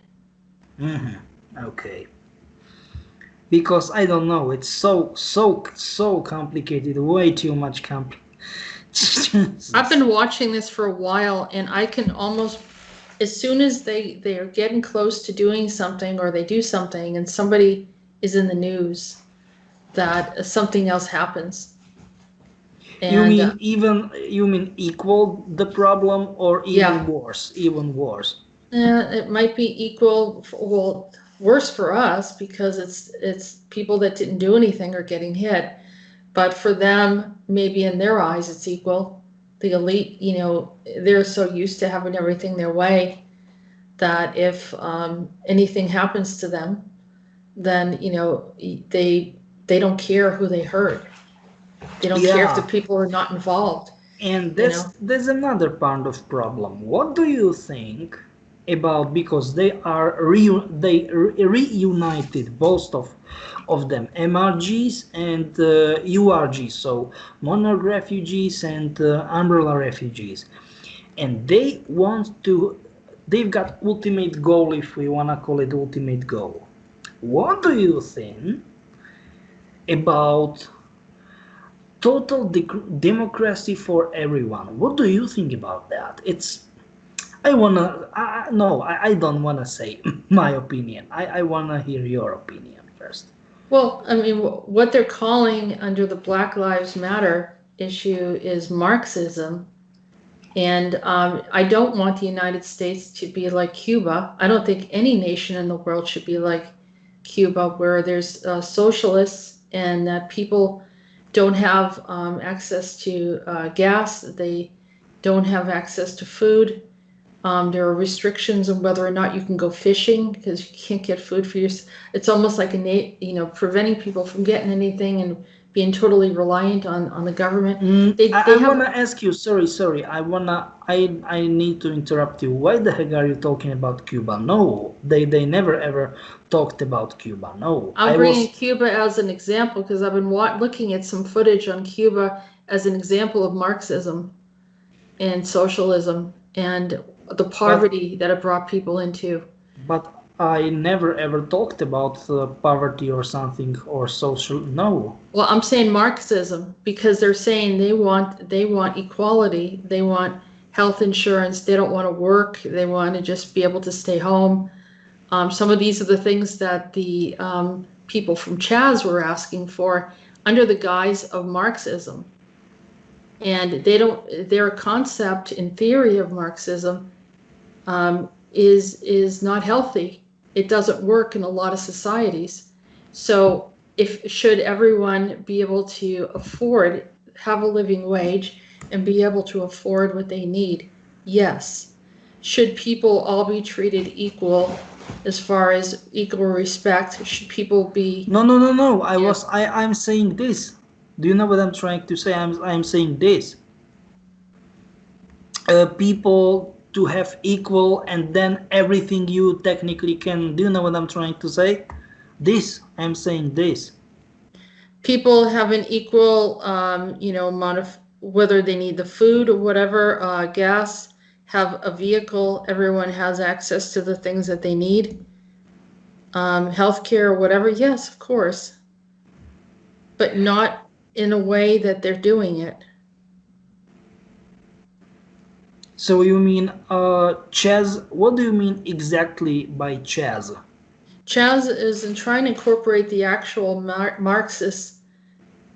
Okay. Because I don't know, it's so complicated, way too much I've been watching this for a while, and I can almost, as soon as they are getting close to doing something or they do something and somebody is in the news, that something else happens. And, you mean equal the problem or even worse? Even worse. It might be equal, well, worse for us because it's people that didn't do anything are getting hit. But for them, maybe in their eyes, it's equal. The elite, you know, they're so used to having everything their way that if anything happens to them, then, you know, they don't care who they hurt. They don't care if the people are not involved. And there's another part of problem. What do you think about, because they are reunited, both of them, MRGs and URGs, so monarch refugees and umbrella refugees, and they've got ultimate goal, if we want to call it ultimate goal. What do you think about total democracy for everyone? What do you think about that? I don't wanna say my opinion. I wanna hear your opinion first. Well, I mean, what they're calling under the Black Lives Matter issue is Marxism. And I don't want the United States to be like Cuba. I don't think any nation in the world should be like Cuba, where there's socialists and that people don't have access to gas, they don't have access to food. There are restrictions on whether or not you can go fishing because you can't get food for yourself. It's almost like preventing people from getting anything and being totally reliant on the government. I wanna ask you. Sorry. I need to interrupt you. Why the heck are you talking about Cuba? No, they never ever talked about Cuba. No, I'm bringing Cuba as an example because I've been looking at some footage on Cuba as an example of Marxism and socialism and the poverty that it brought people into. But I never ever talked about poverty or something or social. No. Well, I'm saying Marxism because they're saying they want equality. They want health insurance. They don't want to work. They want to just be able to stay home. Some of these are the things that the people from Chaz were asking for under the guise of Marxism. And their concept in theory of Marxism is not healthy. It doesn't work in a lot of societies. So should everyone be able to have a living wage and be able to afford what they need? Yes. Should people all be treated equal as far as equal respect? Should people be... No. I'm saying this. Do you know what I'm trying to say? I'm saying this. People to have equal, and then everything you technically can. Do you know what I'm trying to say? I'm saying this. People have an equal, amount of whether they need the food or whatever, gas, have a vehicle. Everyone has access to the things that they need. Healthcare or whatever. Yes, of course, but not in a way that they're doing it. So you mean Chaz? What do you mean exactly by Chaz? Chaz is in trying to incorporate the actual Marxist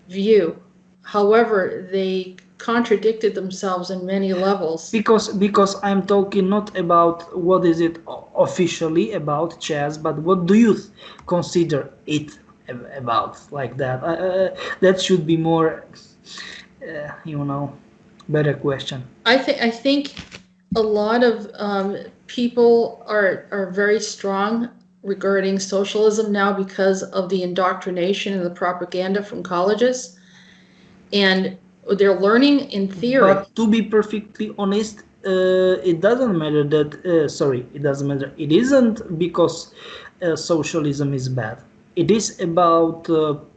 view. However, they contradicted themselves in many levels. Because I'm talking not about what is it officially about chess, but what do you consider it about, like that. That should be more, better question. I think a lot of people are very strong regarding socialism now because of the indoctrination and the propaganda from colleges, and they're learning in theory. But to be perfectly honest, it doesn't matter that. It doesn't matter. It isn't because socialism is bad. It is about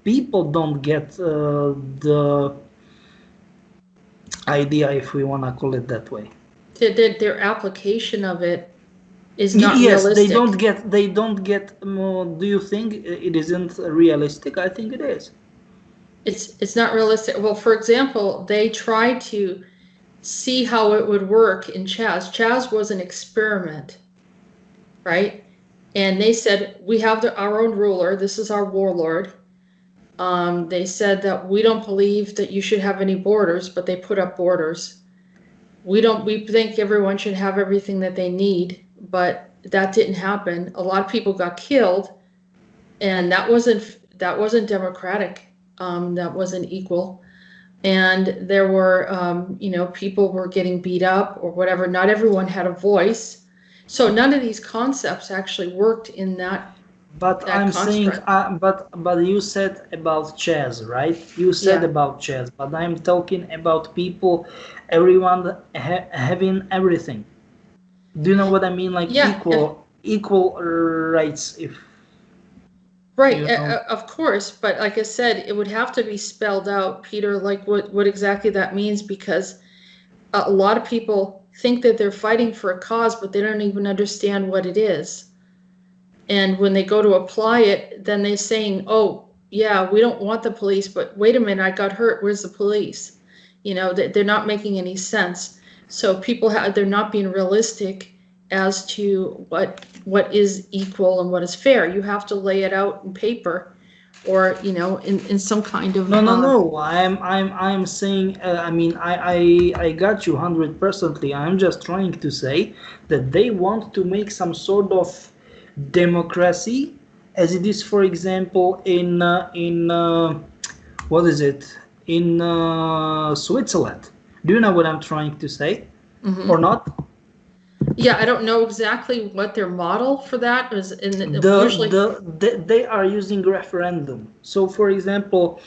people don't get the idea, if we want to call it that way. Their application of it is not yes, realistic. They don't get. Do you think it isn't realistic? I think it is. It's not realistic. Well, for example, they tried to see how it would work in Chaz. Chaz was an experiment, right? And they said, we have our own ruler. This is our warlord. They said that we don't believe that you should have any borders, but they put up borders. We think everyone should have everything that they need, but that didn't happen. A lot of people got killed, and that wasn't democratic. That wasn't equal. And there were, people were getting beat up or whatever. Not everyone had a voice. So none of these concepts actually worked in that. But I'm saying, but you said about chess, right? You said about chess, but I'm talking about people, everyone having everything. Do you know what I mean? Like equal rights, if. Right, of course, but like I said, it would have to be spelled out, Peter, like what exactly that means, because a lot of people think that they're fighting for a cause, but they don't even understand what it is. And when they go to apply it, then they're saying, oh, yeah, we don't want the police, but wait a minute, I got hurt, where's the police? They're not making any sense. So people they're not being realistic as to what is equal and what is fair. You have to lay it out in paper, or in some kind of. No. I'm saying. I got you 100%. I'm just trying to say that they want to make some sort of democracy, as it is, for example, in what is it in Switzerland. Do you know what I'm trying to say, or not? Yeah, I don't know exactly what their model for that is. They are using referendum. So, for example,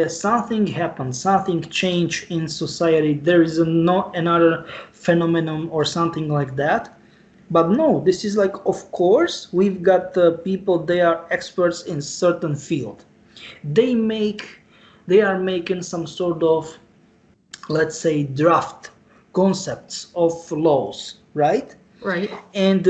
something happens, something change in society. There is not another phenomenon or something like that. But no, this is like, of course, we've got people. They are experts in certain field. They are making some sort of, let's say, draft concepts of laws. Right. And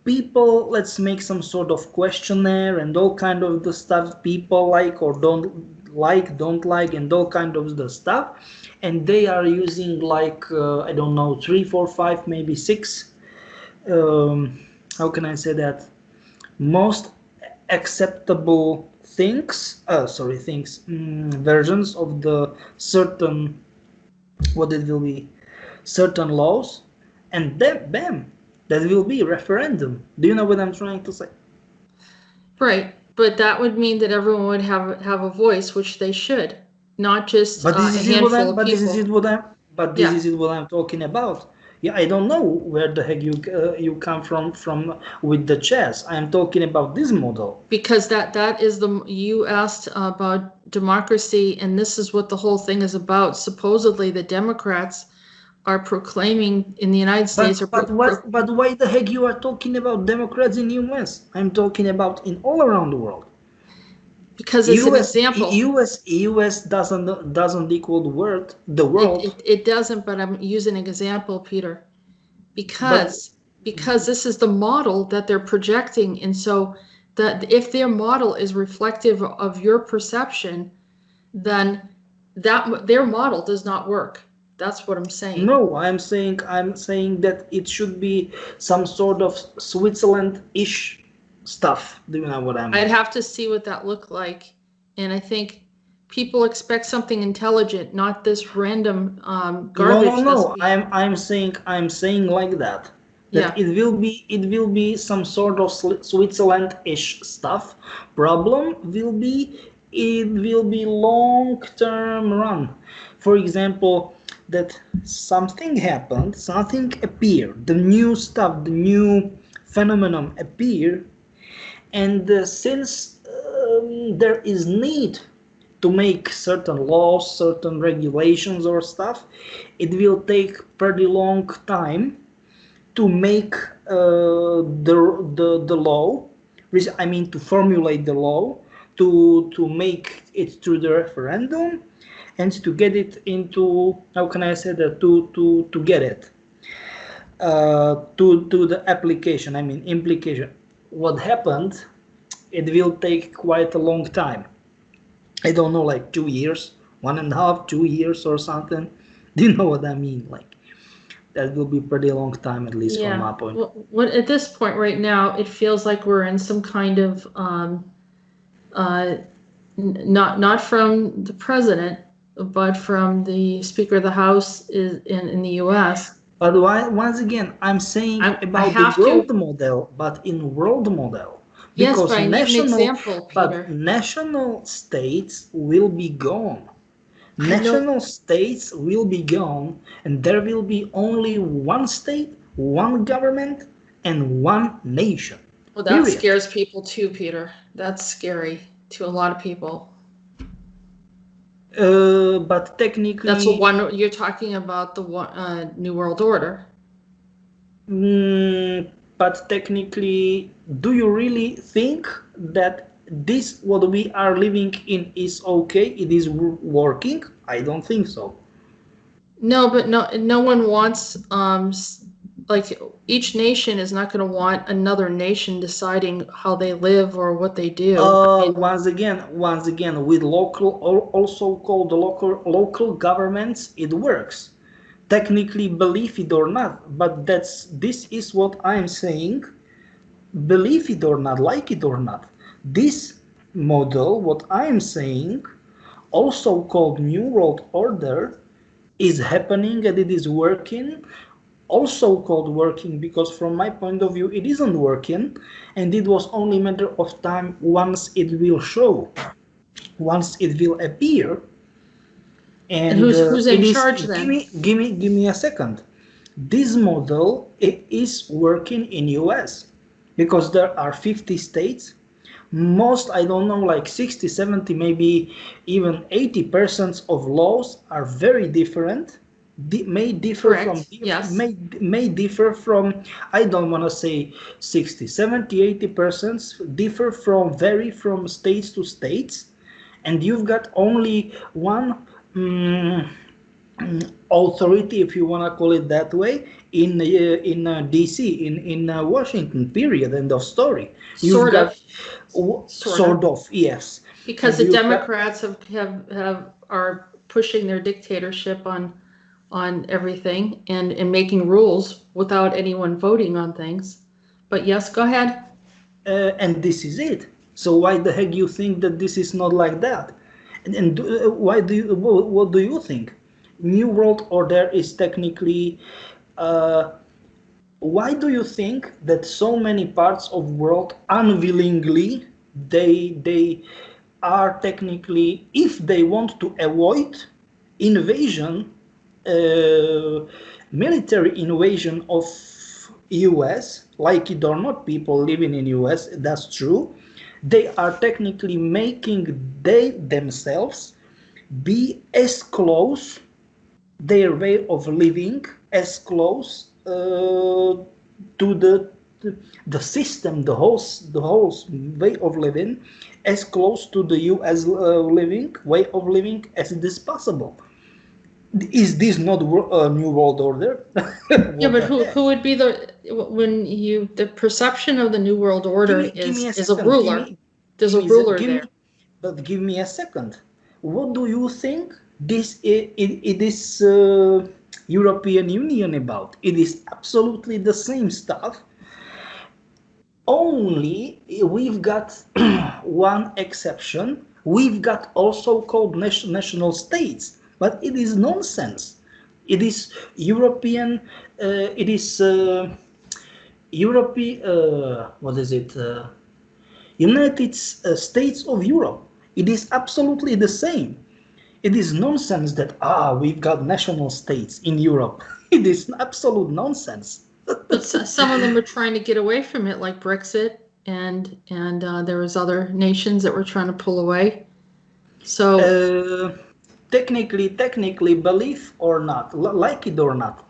people, let's make some sort of questionnaire and all kind of the stuff people like or don't like, and all kind of the stuff. And they are using like, I don't know, 3, 4, 5, maybe 6. How can I say that? Most acceptable things, versions of the certain, what it will be, certain laws. And then, bam, that will be a referendum. Do you know what I'm trying to say? Right, but that would mean that everyone would have a voice, which they should, not just a handful of people. This is what I'm talking about. Yeah, I don't know where the heck you come from with the chess. I'm talking about this model. Because that is you asked about democracy, and this is what the whole thing is about. Supposedly, the Democrats are proclaiming in the United States. But why the heck you are talking about Democrats in US? I'm talking about in all around the world. Because it's an example. US doesn't equal the world. It doesn't, but I'm using an example, Peter, because this is the model that they're projecting, and so that if their model is reflective of your perception, then their model does not work. That's what I'm saying. No, I'm saying that it should be some sort of Switzerland-ish stuff. Do you know what I mean? I'd have to see what that looked like, and I think people expect something intelligent, not this random garbage. No. I'm saying like that. That Yeah. it will be some sort of Switzerland-ish stuff. Problem will be it will be long-term run. For example, that something happened, something appeared, the new stuff, the new phenomenon appear, and since there is need to make certain laws, certain regulations or stuff, it will take pretty long time to make the law. I mean, to formulate the law, to make it through the referendum, and to get it into, how can I say that, to get it to the application. I mean, implication. What happened? It will take quite a long time. I don't know, like 2 years, 1.5, 2 years or something. Do you know what I mean? Like, that will be pretty long time, at least from my point. Well, at this point right now, it feels like we're in some kind of not from the president, but from the Speaker of the House in the U.S. But once again, I'm saying about the world model, but in world model. Yes, but I need an example, Peter. But national states will be gone. National states will be gone, and there will be only one state, one government, and one nation. Well, that scares people too, Peter. That's scary to a lot of people. But technically, that's the one you're talking about, the New World Order. But technically, do you really think that this what we are living in is okay? It is working? I don't think so. No, but no one wants like each nation is not going to want another nation deciding how they live or what they do. Once again, with also called local governments, it works. Technically, believe it or not, but this is what I'm saying. Believe it or not, like it or not, this model, what I'm saying, also called New World Order, is happening and it is working. Also called working because from my point of view it isn't working, and it was only a matter of time once it will show, once it will appear. And who's in charge then? Give me a second. This model is working in US because there are 50 states. Most, I don't know, like 60, 70, maybe even 80% of laws are very different. May differ Correct. from yes. may differ from, I don't want to say 60, 70, 80% vary from states to states, and you've got only one authority, if you want to call it that way, in DC, in Washington. Period. End of story. Sort of. Yes. Because the Democrats are pushing their dictatorship on everything and making rules without anyone voting on things. But yes, go ahead. And this is it. So why the heck you think that this is not like that? And what do you think? New World Order is technically. Why do you think that so many parts of world unwillingly they are technically, if they want to avoid invasion, military invasion of US, like it or not, people living in US, that's true. They are technically making themselves be as close, their way of living as close to the system, the whole way of living, as close to the US way of living as it is possible. Is this not a new world order? Yeah, but who would be the perception of the new world order is a ruler. There's a ruler there. But give me a second. What do you think this is European Union about? It is absolutely the same stuff. Only we've got one exception. We've got also called national states, but it is nonsense. It is European. It is European. What is it? United States of Europe. It is absolutely the same. It is nonsense that we've got national states in Europe. It is absolute nonsense. But some of them are trying to get away from it, like Brexit, and there was other nations that were trying to pull away. So technically, believe or not, like it or not,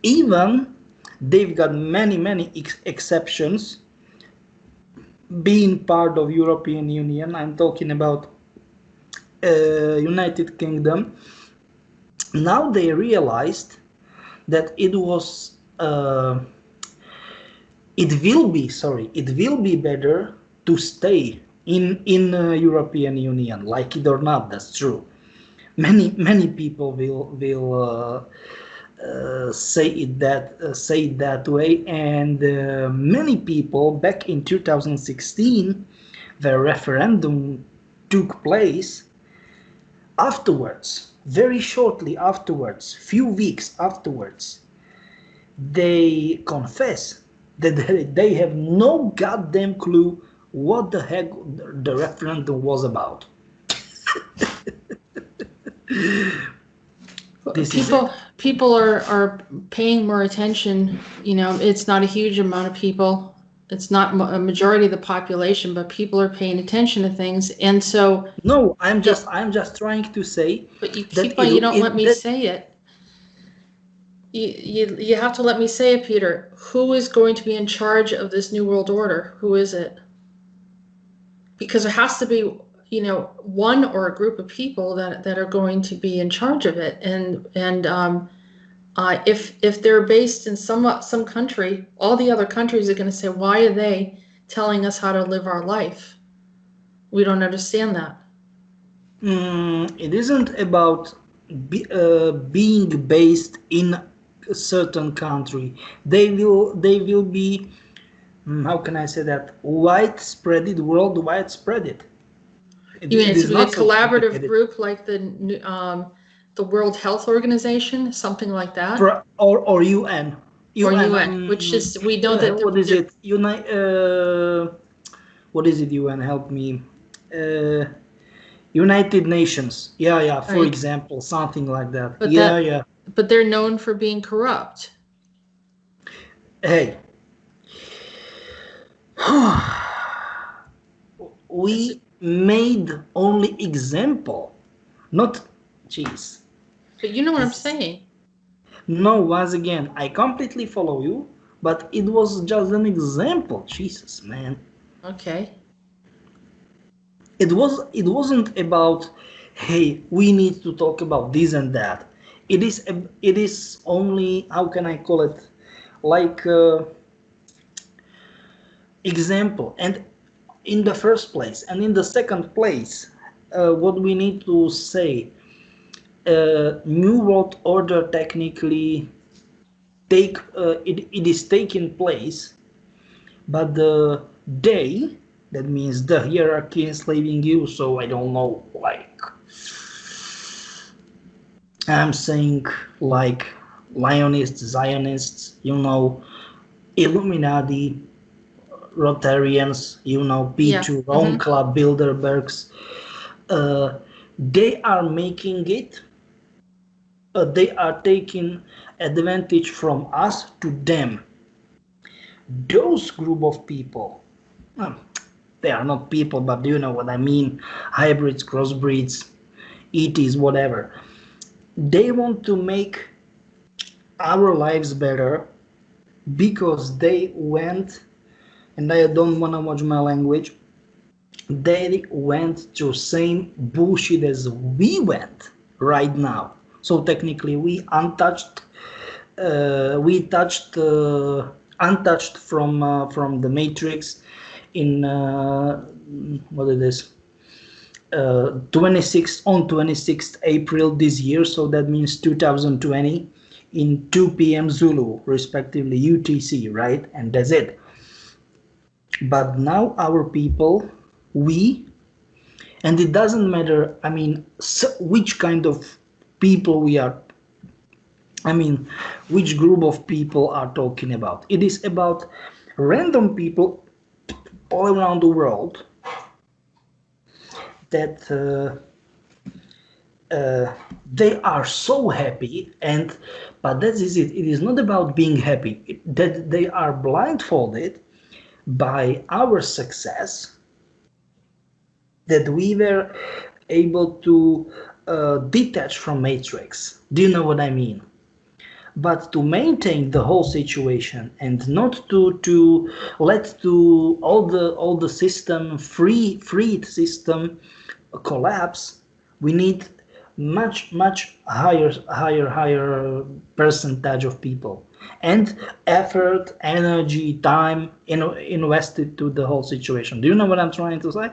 even they've got many exceptions. Being part of European Union, I'm talking about United Kingdom. Now they realized that it will be better to stay in European Union, like it or not. That's true. Many people will say it that way, and many people back in 2016, the referendum took place. Afterwards, very shortly afterwards, few weeks afterwards, they confess that they have no goddamn clue what the heck the referendum was about. People are paying more attention. You know, it's not a huge amount of people. It's not a majority of the population, but people are paying attention to things, and so. No, I'm just trying to say. But you don't let me say it. You have to let me say it, Peter. Who is going to be in charge of this new world order? Who is it? Because there has to be, you know, one or a group of people that are going to be in charge of it, and if they're based in some country, all the other countries are going to say, why are they telling us how to live our life? We don't understand that. It isn't about being based in a certain country. They will be, how can I say that, widespread, worldwide spread. You mean it's a collaborative group like the World Health Organization, something like that, or UN. Or UN, which is, we know that. What is it? What is it? UN, help me. United Nations. Yeah. For example, something like that. Yeah. But they're known for being corrupt. Hey. We made only example, not jeez. But you know what I'm saying. No, once again, I completely follow you, but it was just an example. Jesus, man. Okay. It wasn't about, hey, we need to talk about this and that. It is only, how can I call it, like example. And in the first place, and in the second place, what we need to say, New World Order technically it is taking place, but the they, that means the hierarchy enslaving you, so I don't know, like I'm saying, like Lionists, Zionists, you know, Illuminati, Rotarians, you know, P2, Rome Club, Bilderbergs, they are making it, they are taking advantage from us to them. Those group of people, they are not people, but you know what I mean, hybrids, crossbreeds, ETs, whatever. They want to make our lives better because they went, and I don't want to watch my language, they went through same bullshit as we went right now. So technically we untouched from the matrix in what it is, 26th April this year, so that means 2020 in 2 p.m. Zulu, respectively UTC, right? And that's it. But now our people, we, and it doesn't matter, I mean, which kind of people we are, I mean, which group of people are talking about. It is about random people all around the world that they are so happy, and but that is it. It is not about being happy. That they are blindfolded by our success, that we were able to detach from matrix. Do you know what I mean? But to maintain the whole situation and not to let to all the system freed system collapse, we need much higher percentage of people and effort, energy, time invested to the whole situation. Do you know what I'm trying to say?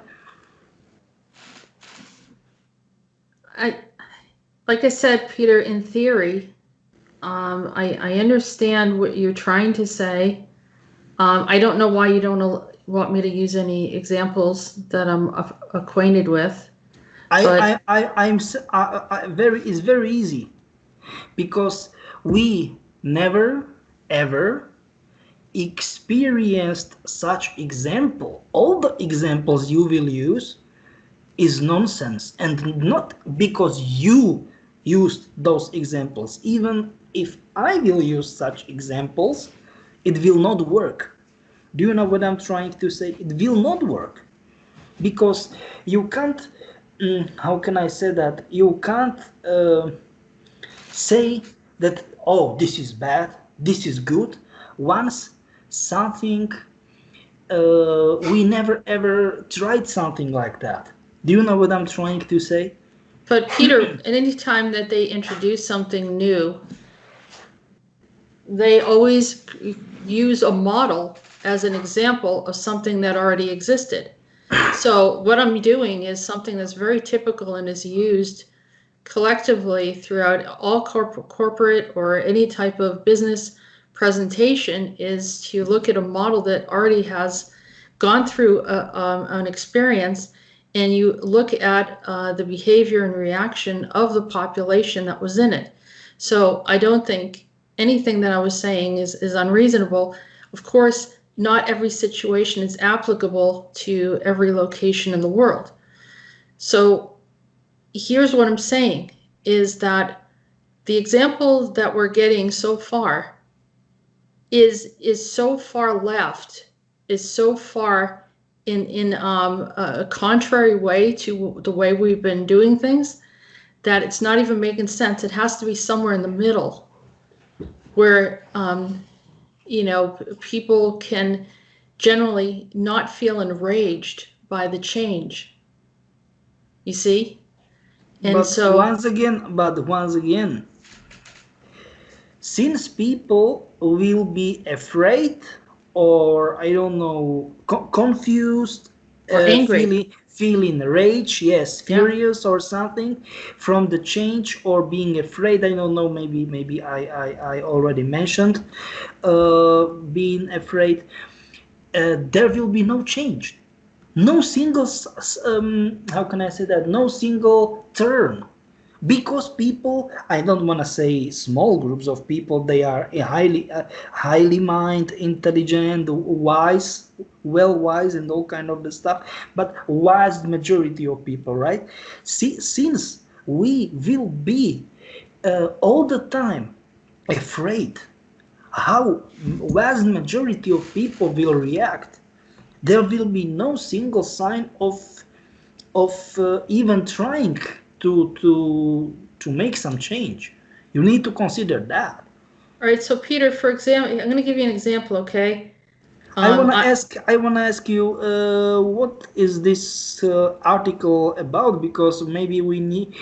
Like I said, Peter, in theory, I understand what you're trying to say. I don't know why you don't want me to use any examples that I'm acquainted with. It's very easy, because we never ever experienced such example. All the examples you will use is nonsense, and not because you used those examples. Even if I will use such examples, it will not work. Do you know what I'm trying to say? It will not work, because you can't, how can I say that? You can't say that, oh, this is bad, this is good, once something, we never ever tried something like that. Do you know what I'm trying to say? But Peter, at any time that they introduce something new, they always use a model as an example of something that already existed. So what I'm doing is something that's very typical and is used collectively throughout all corporate or any type of business presentation, is to look at a model that already has gone through an experience, and you look at the behavior and reaction of the population that was in it. So I don't think anything that I was saying is unreasonable. Of course, not every situation is applicable to every location in the world. So here's what I'm saying, is that the example that we're getting so far is so far left, is so far in a contrary way to the way we've been doing things, that it's not even making sense. It has to be somewhere in the middle where people can generally not feel enraged by the change. You see? And But so once again, since people will be afraid, or I don't know, confused, or angry, feeling rage, yes, furious, or something from the change, or being afraid. I don't know. Maybe I already mentioned being afraid. There will be no change. No single, how can I say that? No single turn, because people, I don't want to say small groups of people, they are highly mind, intelligent, wise, well wise, and all kind of the stuff, but vast majority of people, right? Since we will be all the time afraid how vast majority of people will react, there will be no single sign of even trying to make some change. You need to consider that. All right, so Peter, for example, I'm going to give you an example, okay? I wanna ask you, what is this article about? Because maybe we need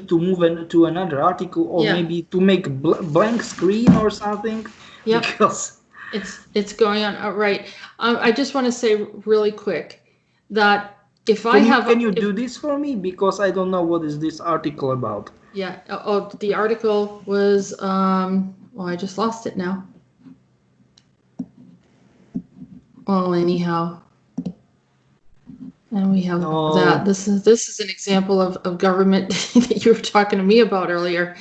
to move to another article, or maybe to make blank screen or something. Yep. Because it's going on. Right. I just want to say really quick that if can you do this for me, because I don't know what is this article about. Yeah. Oh, the article was well, I just lost it now. Well, anyhow, and we have No. that. This is an example of government that you were talking to me about earlier.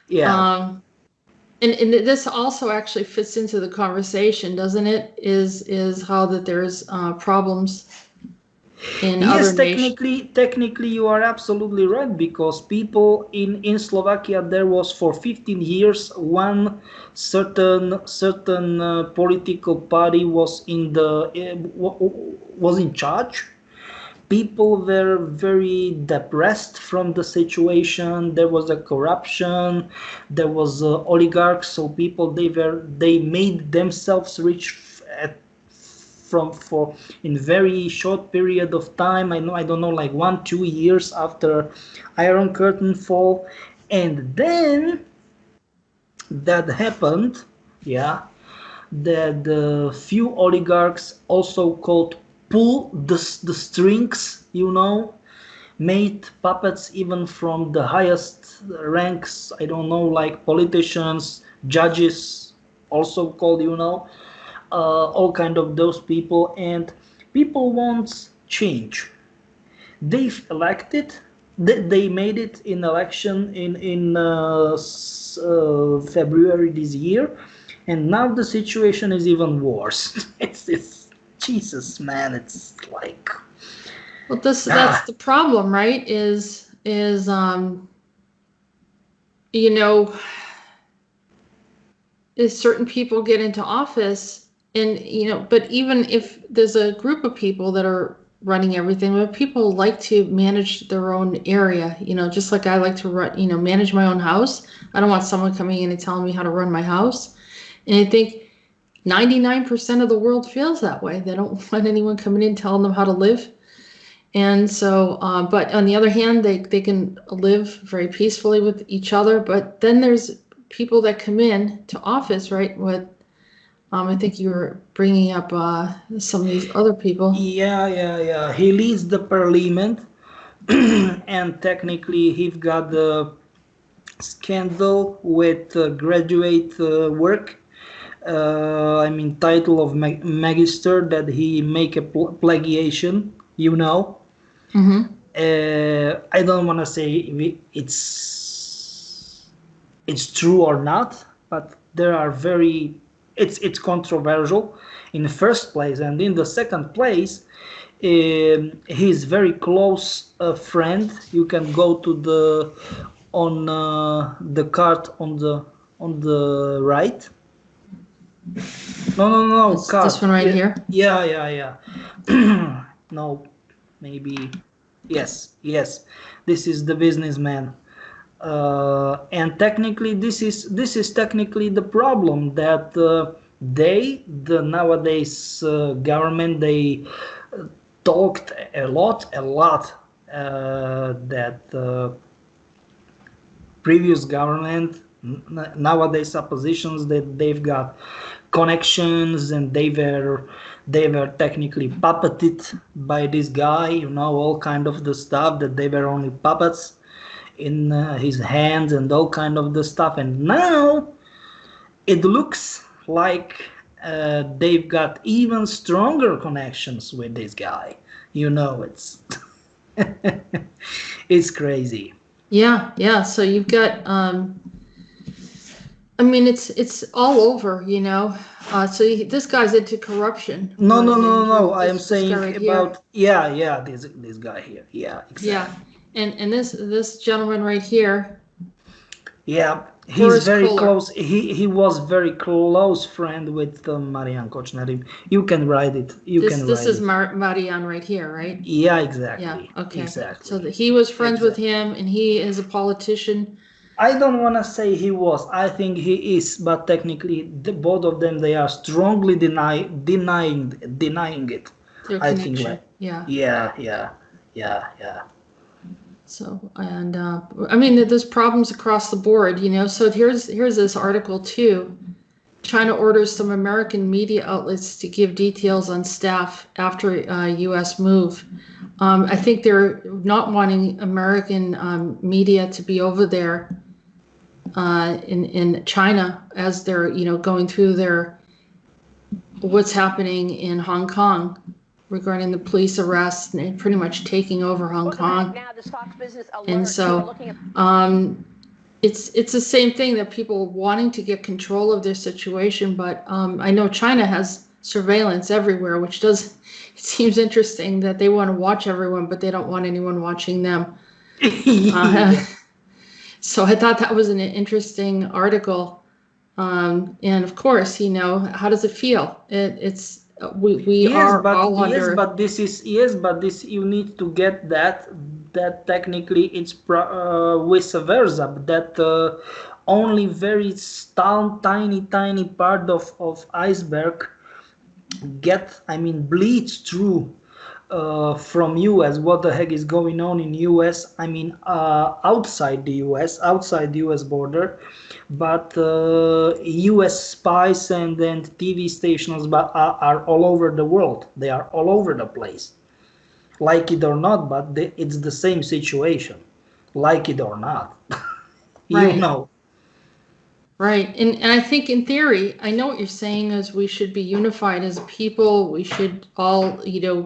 Yeah. And this also actually fits into the conversation, doesn't it? Is how that there's problems in Yes, other nations. technically you are absolutely right, because people in Slovakia, there was for 15 years one certain political party was in the was in charge. People were very depressed from the situation. There was a corruption, there was oligarchs, so people they made themselves rich at from for in very short period of time. I don't know, like 1-2 years after Iron Curtain fall. And then that happened, yeah, that the few oligarchs also called pull the strings, made puppets even from the highest ranks. I don't know, like politicians, judges, also called, all kind of those people. And people want change. They've elected. They made it in election in February this year, and now the situation is even worse. It's Jesus, man. It's like, Well, that's the problem, right? You know, is certain people get into office, and but even if there's a group of people that are running everything, but people like to manage their own area, just like I like to run, manage my own house. I don't want someone coming in and telling me how to run my house. And I think 99% of the world feels that way. They don't want anyone coming in telling them how to live. And so, but on the other hand, they can live very peacefully with each other. But then there's people that come in to office, right? With, I think you were bringing up some of these other people. yeah. He leads the parliament, and technically he's got the scandal with graduate work. Title of magister, that he make a plagiation. Mm-hmm. I don't want to say it's true or not, but there are it's controversial in the first place. And in the second place, his very close friend. You can go to the on the card on the right. No, card. This one right here. Yeah. No, maybe. Yes. This is the businessman. And technically, this is technically the problem, that the nowadays government, they talked a lot that previous government, nowadays oppositions, that they've got connections, and they were technically puppeted by this guy, all kind of the stuff, that they were only puppets in his hands, and all kind of the stuff. And now it looks like they've got even stronger connections with this guy. It's it's crazy. Yeah. So you've got, it's all over, So this guy's into corruption. No. I am This saying guy right about yeah, this guy here. Yeah, exactly. Yeah, and this gentleman right here. Yeah, he's Boris very Kohler. close. He was very close friend with Marian Kočner. You can write it. This is Marian right here, right? Yeah, exactly. Yeah. Okay. Exactly. So he was friends with him, and he is a politician. I don't want to say he was. I think he is, but technically, both of them, they are strongly denying it. Their I connection. think. Yeah. Yeah. So, and there's problems across the board, So here's this article too. China orders some American media outlets to give details on staff after U.S. move. I think they're not wanting American media to be over there in China as they're going through their what's happening in Hong Kong regarding the police arrests and pretty much taking over Hong Kong. And so it's the same thing, that people wanting to get control of their situation, but I know China has surveillance everywhere, which it seems interesting that they want to watch everyone, but they don't want anyone watching them. So I thought that was an interesting article. And of course, how does it feel? We are all under. But this you need to get that technically it's vice versa. That only very tiny part of iceberg bleeds through from US. What the heck is going on in US? Outside the US border, but US spies and then TV stations are all over the world. They are all over the place, like it or not. But it's the same situation, like it or not. Right. Right. And I think in theory, I know what you're saying is we should be unified as a people. We should all,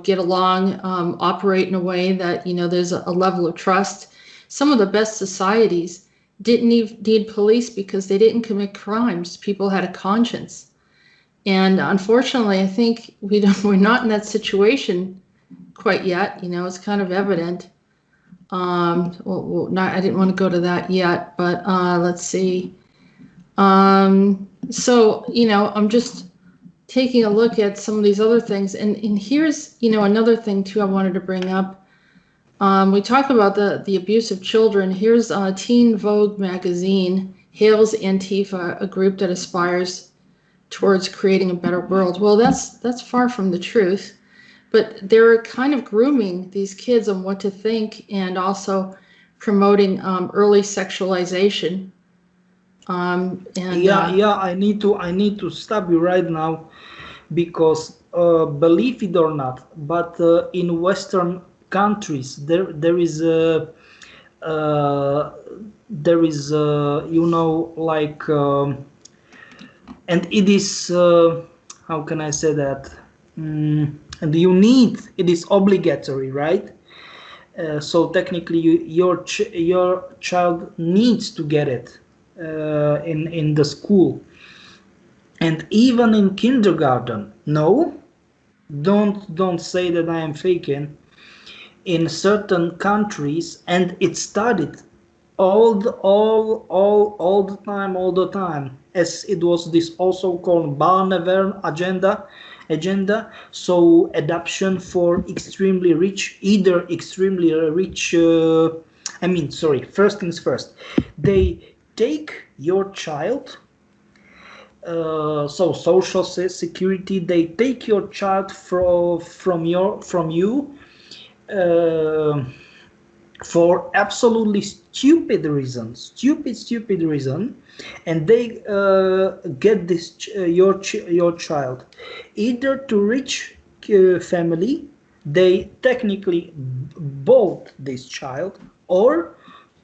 get along, operate in a way that, there's a level of trust. Some of the best societies didn't need police because they didn't commit crimes. People had a conscience. And unfortunately, I think we're not in that situation quite yet. It's kind of evident. I didn't want to go to that yet, but let's see. So, I'm just taking a look at some of these other things. And here's, another thing too I wanted to bring up. We talk about the abuse of children. Here's Teen Vogue magazine hails Antifa, a group that aspires towards creating a better world. Well, that's far from the truth, but they're kind of grooming these kids on what to think and also promoting early sexualization. I need to stop you right now, because believe it or not, but in Western countries there is and it is how can I say that, and it is obligatory, right? So technically your child needs to get it in the school, and even in kindergarten. No, don't say that I am faking. In certain countries, and it started all the time, as it was this also called Barnevern agenda. So adoption for extremely rich, first things first, they take your child, so social security, they take your child from you for absolutely stupid reason, and they get this your child either to rich family, they technically bought this child, or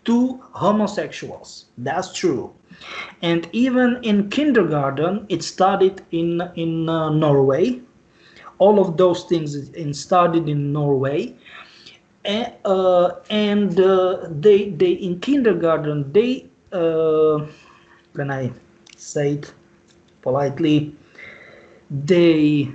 to homosexuals. That's true. And even in kindergarten, it started in Norway. All of those things started in Norway. And they in kindergarten, they can I say it politely, they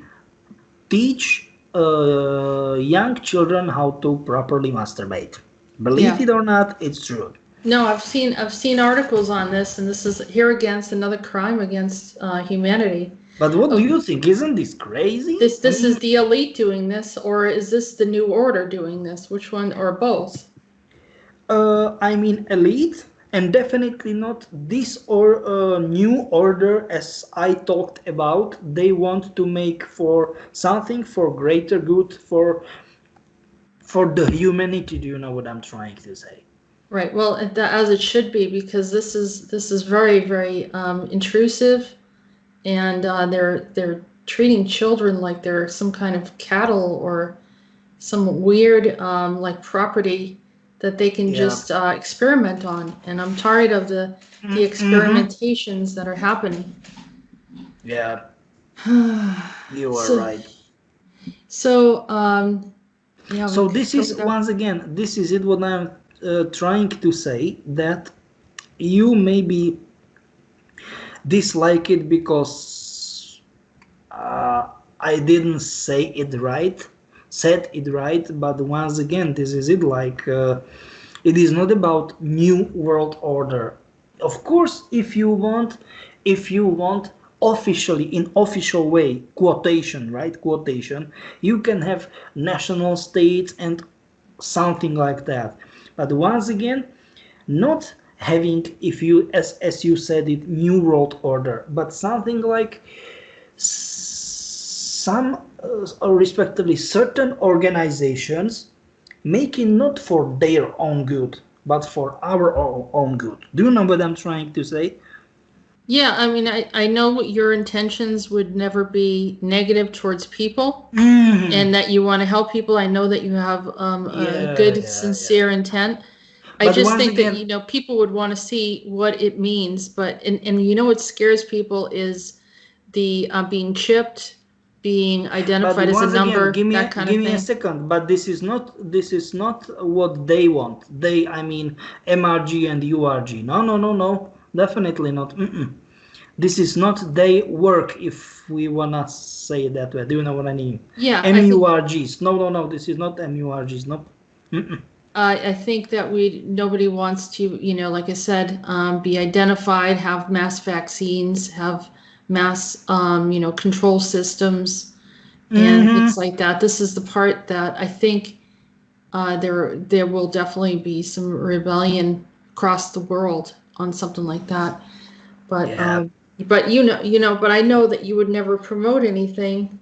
teach young children how to properly masturbate. Believe it or not, it's true. No, I've seen articles on this, and this is here against another crime against humanity. But what do you think? Isn't this crazy? This is the elite doing this, or is this the new order doing this? Which one, or both? Elite, and definitely not this or new order, as I talked about. They want to make for something for greater good, for the humanity. Do you know what I'm trying to say? Right. Well, as it should be, because this is very, very intrusive. And they're treating children like they're some kind of cattle or some weird like property that they can just experiment on. And I'm tired of the experimentations that are happening. Yeah. You are So, right. so, yeah, we So could this go is, with that. once again, this is it what I'm trying to say, that you maybe dislike it because I didn't say it right, said it right, but once again, this is it, like it is not about new world order. Of course, if you want officially, in official way, quotation, right, quotation, you can have national states and something like that. But once again, not having, if you, as you said it, new world order, but something like some respectively certain organizations making not for their own good but for our own good. Do you know what I'm trying to say? Yeah, I mean, I know what your intentions would never be negative towards people Hmm. and that you want to help people. I know that you have a Yeah, good, yeah, yeah. sincere intent. I But just once think that, again, people would want to see what it means, but, and what scares people is the being chipped, being but identified as a once again, number, that kind give of me a thing. second. But this is not what they want. They, I mean, MRG and URG. No, no, no, no. Definitely not. Mm-mm. This is not they work, if we wanna say it that way. Do you know what I mean? Yeah, I think MURGs. No, no, no. This is not MURGs. Nope. Mm-mm. I think that nobody wants to, like I said, be identified, have mass vaccines, have mass, control systems and things Mm-hmm. like that. This is the part that I think there will definitely be some rebellion across the world on something like that. But Yeah. but but I know that you would never promote anything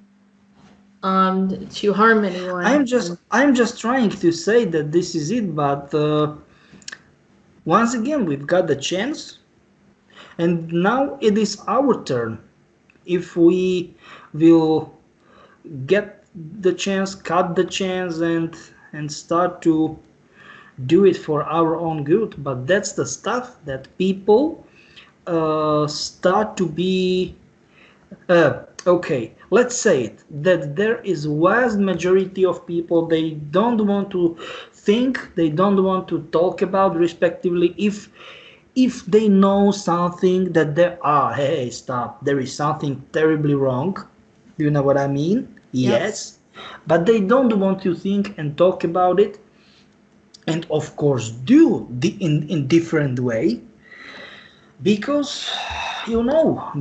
to harm anyone. And I'm just trying to say that this is it. But once again, we've got the chance, and now it is our turn. If we will get the chance, cut the chance, and start to do it for our own good. But that's the stuff that people start to be okay, let's say it, that there is vast majority of people, they don't want to think, they don't want to talk about respectively, if they know something that there are, hey, stop, there is something terribly wrong. Do you know what I mean? yep. Yes, but they don't want to think and talk about it, and of course do the in different way, because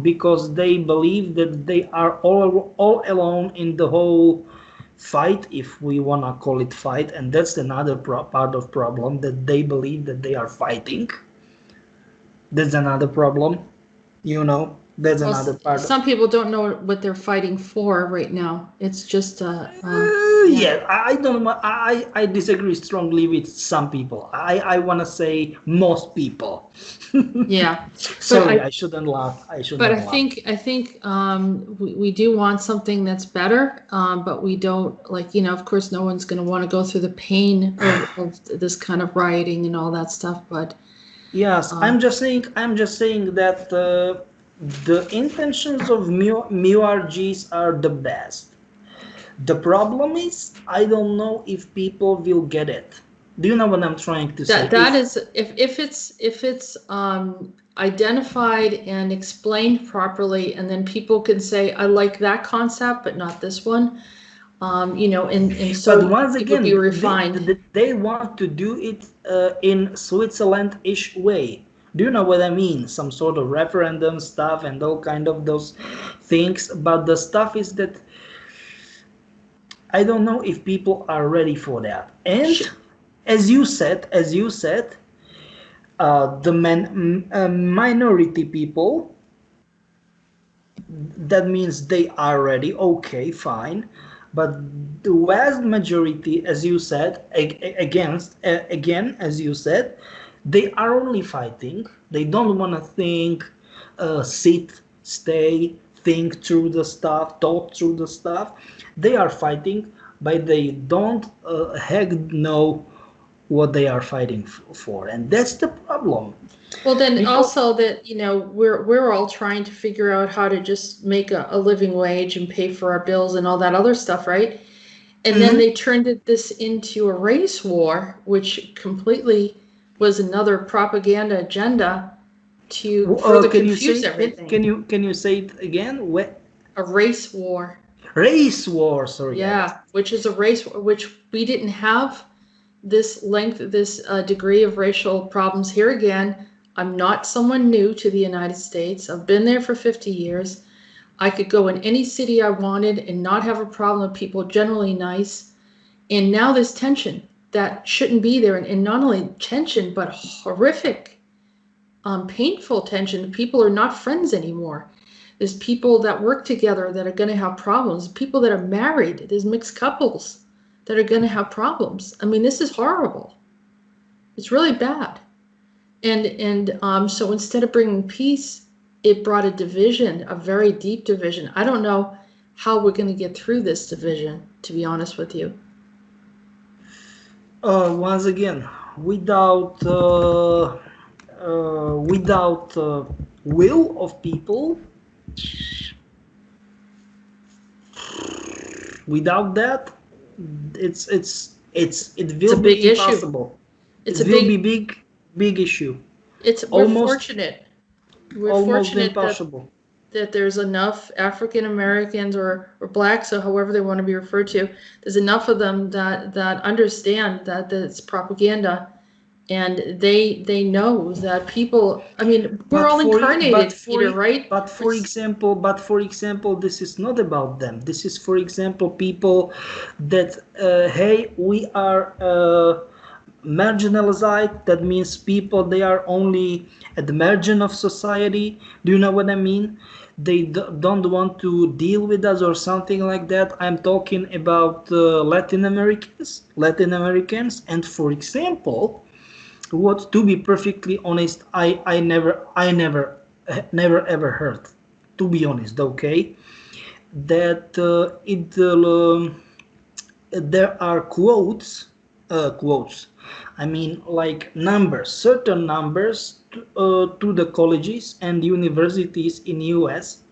because they believe that they are all alone in the whole fight, if we want to call it fight. And that's another part of problem, that they believe that they are fighting. That's another problem, that's Well, another part. some people don't know what they're fighting for right now. It's just yeah. Yeah, I don't. I disagree strongly with some people. I want to say most people. Yeah, but Sorry, I shouldn't laugh. I but shouldn't I laugh. think we do want something that's better, but we don't, like, of course no one's going to want to go through the pain of this kind of rioting and all that stuff. But Yes, um, I'm just saying that the intentions of MURGs are the best. The problem is, I don't know if people will get it. Do you know what I'm trying to say? that is, if it's identified and explained properly, and then people can say, I like that concept, but not this one. And But so once it would be again, refined. they want to do it in Switzerland-ish way. Do you know what I mean? Some sort of referendum stuff and all kind of those things. But the stuff is that I don't know if people are ready for that. And as you said, the minority people, that means they are ready. Okay, fine. But the vast majority, as you said, again, as you said, they are only fighting. They don't want to think, sit, stay, think through the stuff, talk through the stuff. They are fighting, but they don't heck know what they are fighting for, and that's the problem. Well, then Because also that, we're all trying to figure out how to just make a living wage and pay for our bills and all that other stuff, right? And then they turned this into a race war, which completely was another propaganda agenda to further can you confuse say everything. can you say it again? A race war. Race war, sorry. Yeah, which is a race which we didn't have this degree of racial problems. Here again, I'm not someone new to the United States. I've been there for 50 years. I could go in any city I wanted and not have a problem with people generally nice. And now there's tension that shouldn't be there. And not only tension, but horrific, painful tension. People are not friends anymore. There's people that work together that are going to have problems. People that are married. There's mixed couples that are going to have problems. I mean, this is horrible. It's really bad. And so instead of bringing peace, it brought a division, a very deep division. I don't know how we're going to get through this division, to be honest with you. Once again, without will of people, without that, it will be impossible. It will be big issue. We're fortunate. We're almost fortunate impossible. that there's enough African Americans or blacks, or however they want to be referred to. There's enough of them that understand that it's propaganda, and they know that people. I mean, we're all incarnated, Peter, right? But for example, this is not about them. This is, for example, people that hey, we are marginalized. That means people, they are only at the margin of society. Do you know what I mean? They don't want to deal with us or something like that. I'm talking about Latin Americans, and for example, what, to be perfectly honest, I never ever heard, to be honest, okay, that there are quotes, I mean, like numbers, certain numbers to the colleges and universities in US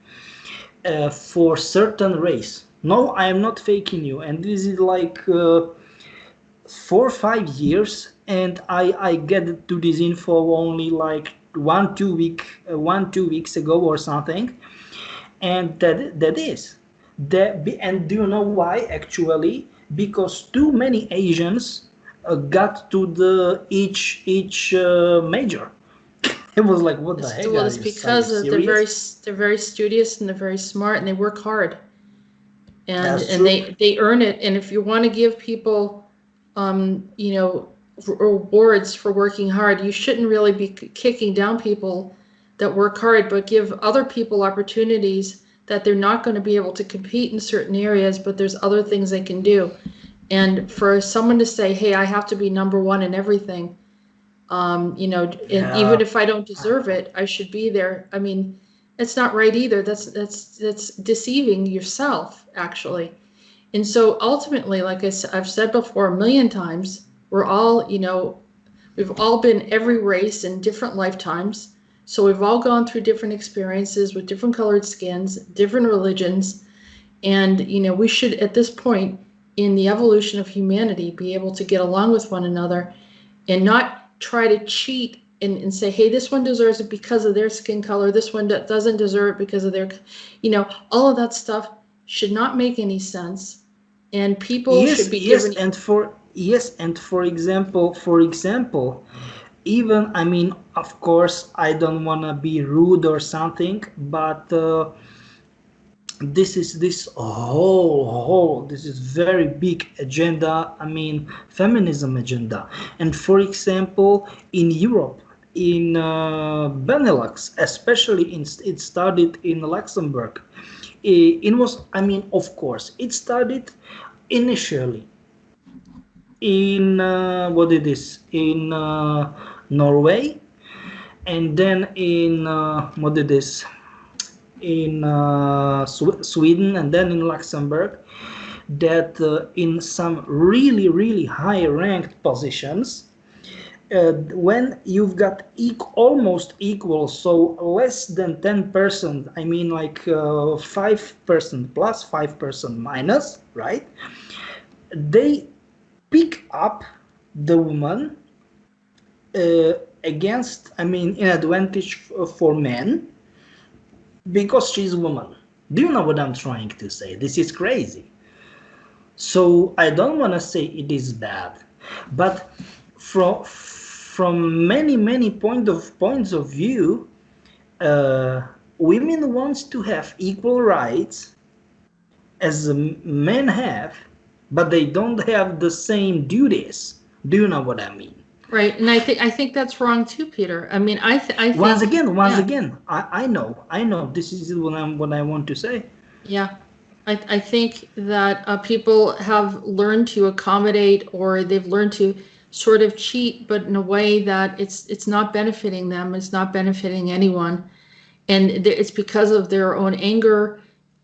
for certain race. No, I am not faking you, and this is like 4 or 5 years, and I get to this info only like 1-2 weeks ago or something, and that is that. And do you know why? Actually, because too many Asians got to the each major. It was like, what the heck? Well, it's because they're very studious and they're very smart and they work hard, and they earn it. And if you want to give people, rewards for working hard, you shouldn't really be kicking down people that work hard, but give other people opportunities that they're not going to be able to compete in certain areas, but there's other things they can do. And for someone to say, hey, I have to be number one in everything, and even if I don't deserve it, I should be there. I mean, it's not right either. That's deceiving yourself, actually. And so ultimately, like I've said before a million times, we're all, we've all been every race in different lifetimes. So we've all gone through different experiences with different colored skins, different religions. And, we should, at this point in the evolution of humanity, be able to get along with one another and not try to cheat and say, hey, this one deserves it because of their skin color. This one doesn't deserve it because of their, all of that stuff should not make any sense. And people should be given. And for example, even, I mean, of course, I don't want to be rude or something, but this is very big agenda. I mean, feminism agenda. And for example, in Europe, in Benelux, especially it started in Luxembourg. It was, I mean, of course, it started initially in Norway, and then in in Sweden, and then in Luxembourg. that in some really, really high ranked positions, when you've got almost equal, so less than 10%, I mean like 5% plus, 5% minus, right? They pick up the woman against, I mean, in advantage for men because she's a woman. Do you know what I'm trying to say? This is crazy. So I don't want to say it is bad, but from many points of view, women wants to have equal rights as men have, but they don't have the same duties. Do you know what I mean? Right, and I think that's wrong too, Peter. I mean, I think Once again, yeah. I know. This is what I want to say. Yeah, I think that people have learned to accommodate, or they've learned to sort of cheat, but in a way that it's not benefiting them. It's not benefiting anyone, and it's because of their own anger,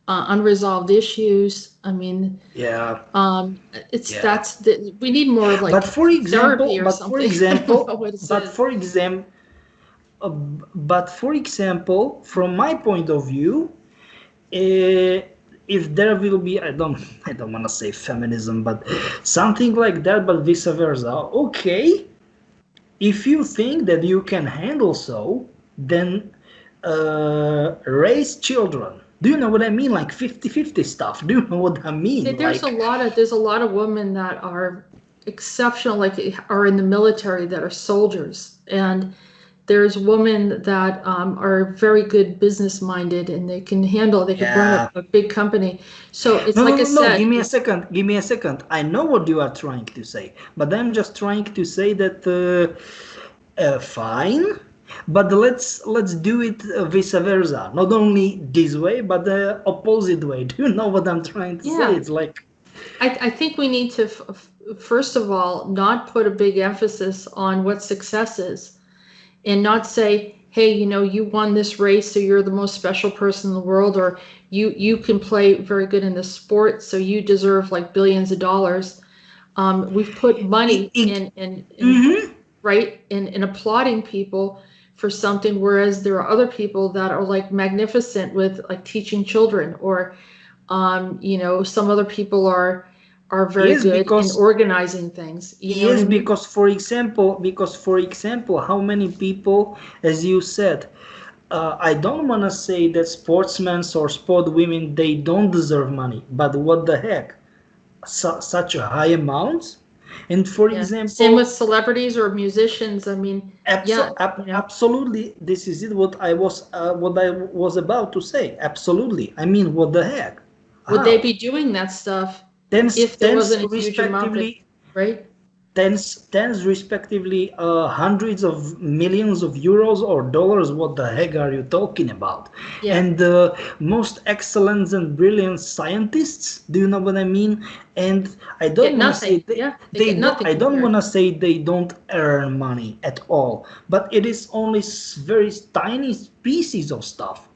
unresolved issues. I mean, Yeah. it's Yeah. we need more like But for example, therapy or something. I don't know what it is. But for example, from my point of view, if there will be, I don't want to say feminism, but something like that, but vice versa. Okay, if you think that you can handle so, then raise children. Do you know what I mean? Like 50-50 stuff. Do you know what I mean? There's Like, there's a lot of women that are exceptional, like are in the military, that are soldiers, and there's women that are very good business minded, and they can run yeah. a big company. So it's No, no, like I no, no. said, Give me a second. Give me a second. I know what you are trying to say, but I'm just trying to say that fine, but let's do it vice versa. Not only this way, but the opposite way. Do you know what I'm trying to say? yeah, It's like, I think we need to first of all not put a big emphasis on what success is, and not say, hey, you won this race, so you're the most special person in the world, or you can play very good in this sport, so you deserve like billions of dollars. We've put money in mm-hmm. right in applauding people for something, whereas there are other people that are like magnificent with like teaching children, or some other people are very Yes, good in because organizing things. You know what I yes, mean? because for example, how many people, as you said, I don't want to say that sportsmen or sport women they don't deserve money, but what the heck, such a high amount, and for Yeah. Same with example, celebrities or musicians. I mean, yeah, absolutely, this is it. What I was about to say. Absolutely, I mean, what the heck? would they How? be doing that stuff Tens, if there tens wasn't a huge amount of, respectively, right? tens respectively, hundreds of millions of euros or dollars. What the heck are you talking about? Yeah. And most excellent and brilliant scientists. Do you know what I mean? And I don't Get want to say nothing. Yeah, they they get don't. nothing I don't want compared. to say they don't earn money at all. But it is only very tiny species of stuff.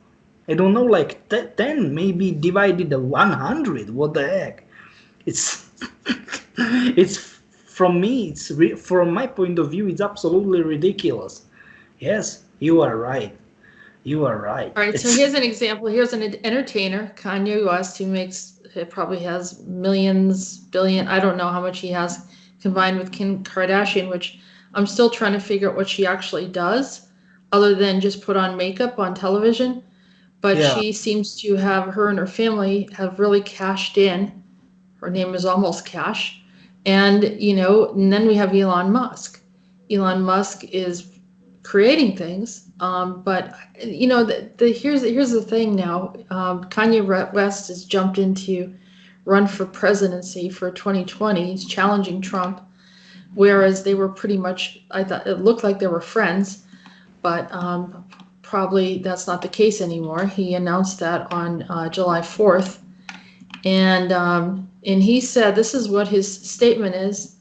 I don't know, like 10, maybe divided to 100. What the heck? It's it's from me. From my point of view, it's absolutely ridiculous. Yes, you are right. You are right. All right, so It's here's an example. Here's an entertainer, Kanye West, who probably has millions, billion, I don't know how much he has combined with Kim Kardashian, which I'm still trying to figure out what she actually does, other than just put on makeup on television. But yeah, she seems to her and her family have really cashed in. Her name is almost Cash. And then we have Elon Musk. Elon Musk is creating things. But here's the thing now. Kanye West has jumped into run for presidency for 2020. He's challenging Trump, whereas they were pretty much, I thought it looked like they were friends, but probably that's not the case anymore. He announced that on July 4th. And he said, this is what his statement is.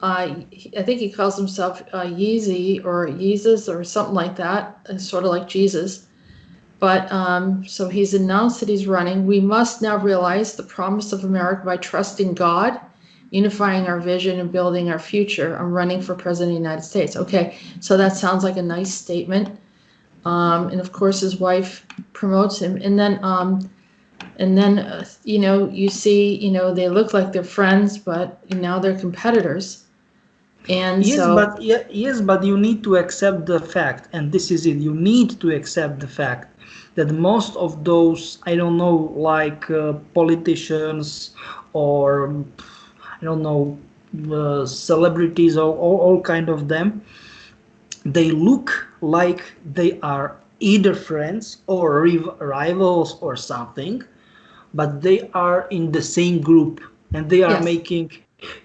I think he calls himself Yeezy or Yeezus or something like that, sort of like Jesus. But so he's announced that he's running. We must now realize the promise of America by trusting God, unifying our vision, and building our future. I'm running for president of the United States. Okay, so that sounds like a nice statement. And of course, his wife promotes him. And then you know, you see, you know, they look like they're friends, but now they're competitors. And Yes, so, but yes, but you need to accept the fact, and this is it. You need to accept the fact that most of those, I don't know, like politicians or I don't know, celebrities or all kind of them, they look like they are either friends or rivals or something, but they are in the same group and they are yes, making,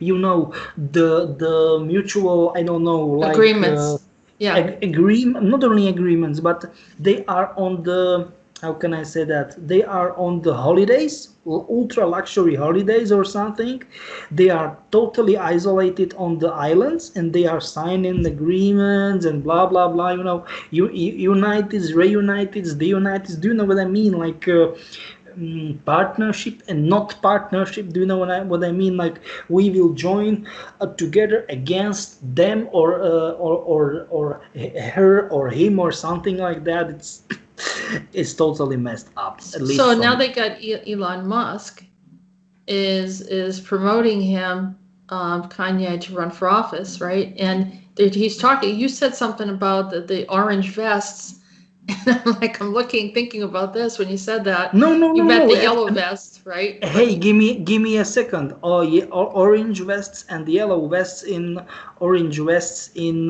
you know, the mutual, I don't know, like agreements. Yeah, agreement, not only agreements, but they are on the, how can I say that, they are on the holidays, ultra luxury holidays or something. They are totally isolated on the islands and they are signing agreements and blah blah blah, you know, united, reunited, deunited. Do you know what I mean? Like partnership and not partnership. Do you know what I mean? Like we will join together against them or her or him or something like that. It's totally messed up, at least so for now me. they got Elon Musk is promoting him, Kanye, to run for office, right? And he's talking. You said something about the orange vests, and I'm looking, thinking about this when you said that. No, no, You no, meant no. the yellow vest, right? Hey, give me a second. Oh, yeah, orange vests and yellow vests in orange vests in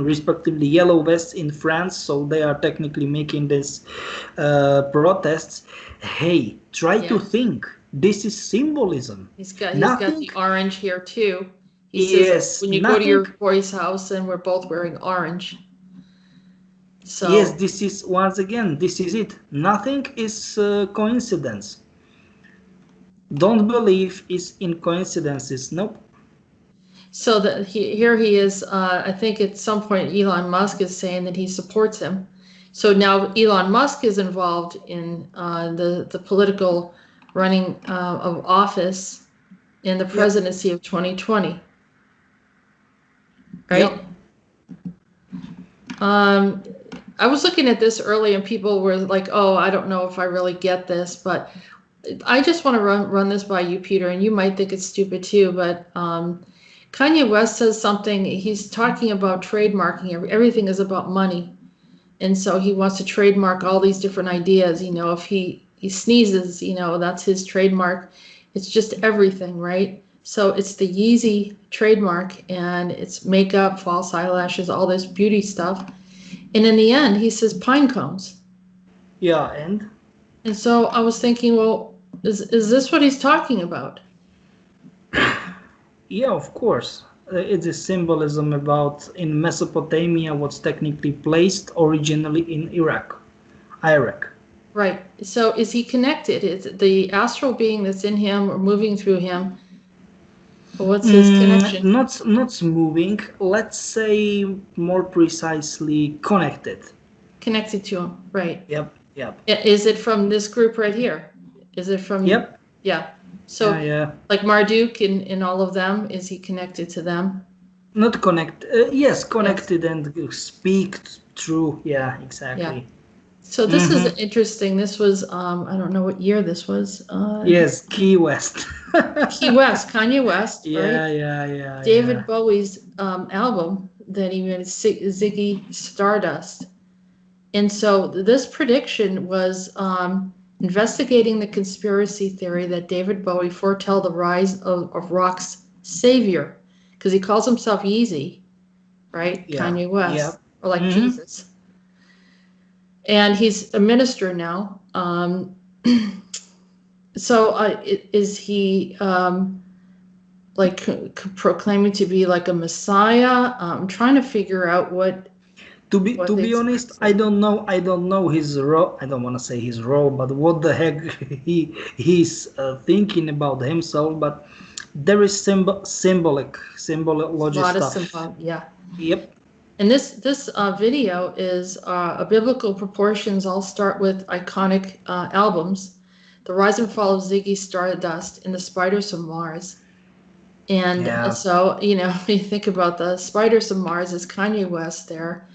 respectively yellow vests in France. So they are technically making this protests. Hey, try to Yeah, think. This is symbolism. he's got Nothing. the orange here too. He says Yes, when you go to nothing. your boy's house, and we're both wearing orange. Yes, So this is once again. This is it. Nothing is coincidence. Don't believe is in coincidences. Nope. so that here he is. I think at some point Elon Musk is saying that he supports him. So now Elon Musk is involved in the political running of office in the Yep. presidency of 2020, right? Yep. Um, I was looking at this early, and people were like, "Oh, I don't know if I really get this," but I just want to run this by you, Peter, and you might think it's stupid too, but Kanye West says something. He's talking about trademarking. Everything is about money, and so he wants to trademark all these different ideas. You know, if he sneezes, you know, that's his trademark. It's just everything, right? So it's the Yeezy trademark, and it's makeup, false eyelashes, all this beauty stuff. And in the end, he says pine cones. Yeah, and And so I was thinking, well, is this what he's talking about? yeah, of course. It's a symbolism about in Mesopotamia what's technically placed originally in Iraq. Right. So is he connected? Is the astral being that's in him or moving through him? What's his connection? Not moving, let's say more precisely connected. Connected to him, right. Yep. Is it from this group right here? Is it from, Yep. yeah. So Yeah. like Marduk and all of them, is he connected to them? Not connect. Yes, connected and speak through. Yeah, exactly. Yeah. So this is interesting. This was, I don't know what year this was. Yes, Key West. Key West, Kanye West, right? Yeah. David Bowie's album that he made, Ziggy Stardust. And so this prediction was investigating the conspiracy theory that David Bowie foretell the rise of rock's savior, because he calls himself Yeezy, right? Yeah. Kanye West, Yeah. or like Jesus. And he's a minister now. So is he like proclaiming to be like a messiah? I'm trying to figure out what. To be honest, I don't know his role. I don't want to say his role, but what the heck he's thinking about himself. But there is symbolic A lot stuff. of symbol, yeah. Yep. And this video is a biblical proportions. All start with iconic albums, The Rise and Fall of Ziggy Stardust and The Spiders of Mars. And so, you know, you think about the Spiders of Mars is Kanye West there.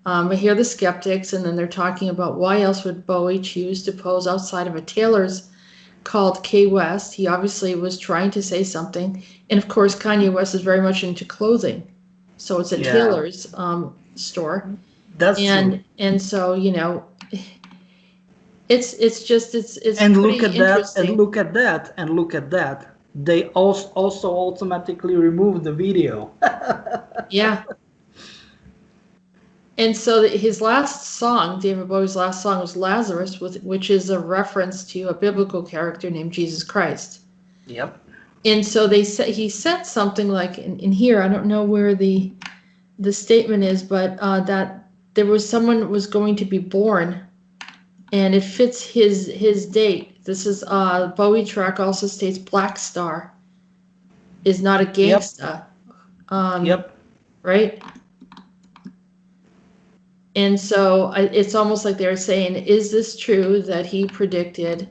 I hear the skeptics, and then they're talking about why else would Bowie choose to pose outside of a tailor's called K West. He obviously was trying to say something. And of course, Kanye West is very much into clothing. So it's a tailor's store. That's true. And so, you know, it's and pretty look at interesting. that and look at that. They also automatically remove the video. Yeah. And so his last song, David Bowie's last song, was Lazarus, which is a reference to a biblical character named Jesus Christ. Yep. And so he said something like in here, I don't know where the statement is, but that there was someone was going to be born, and it fits his date. This is Bowie track also states Black Star is not a gangsta. Yep. Right? And so it's almost like they're saying, is this true that he predicted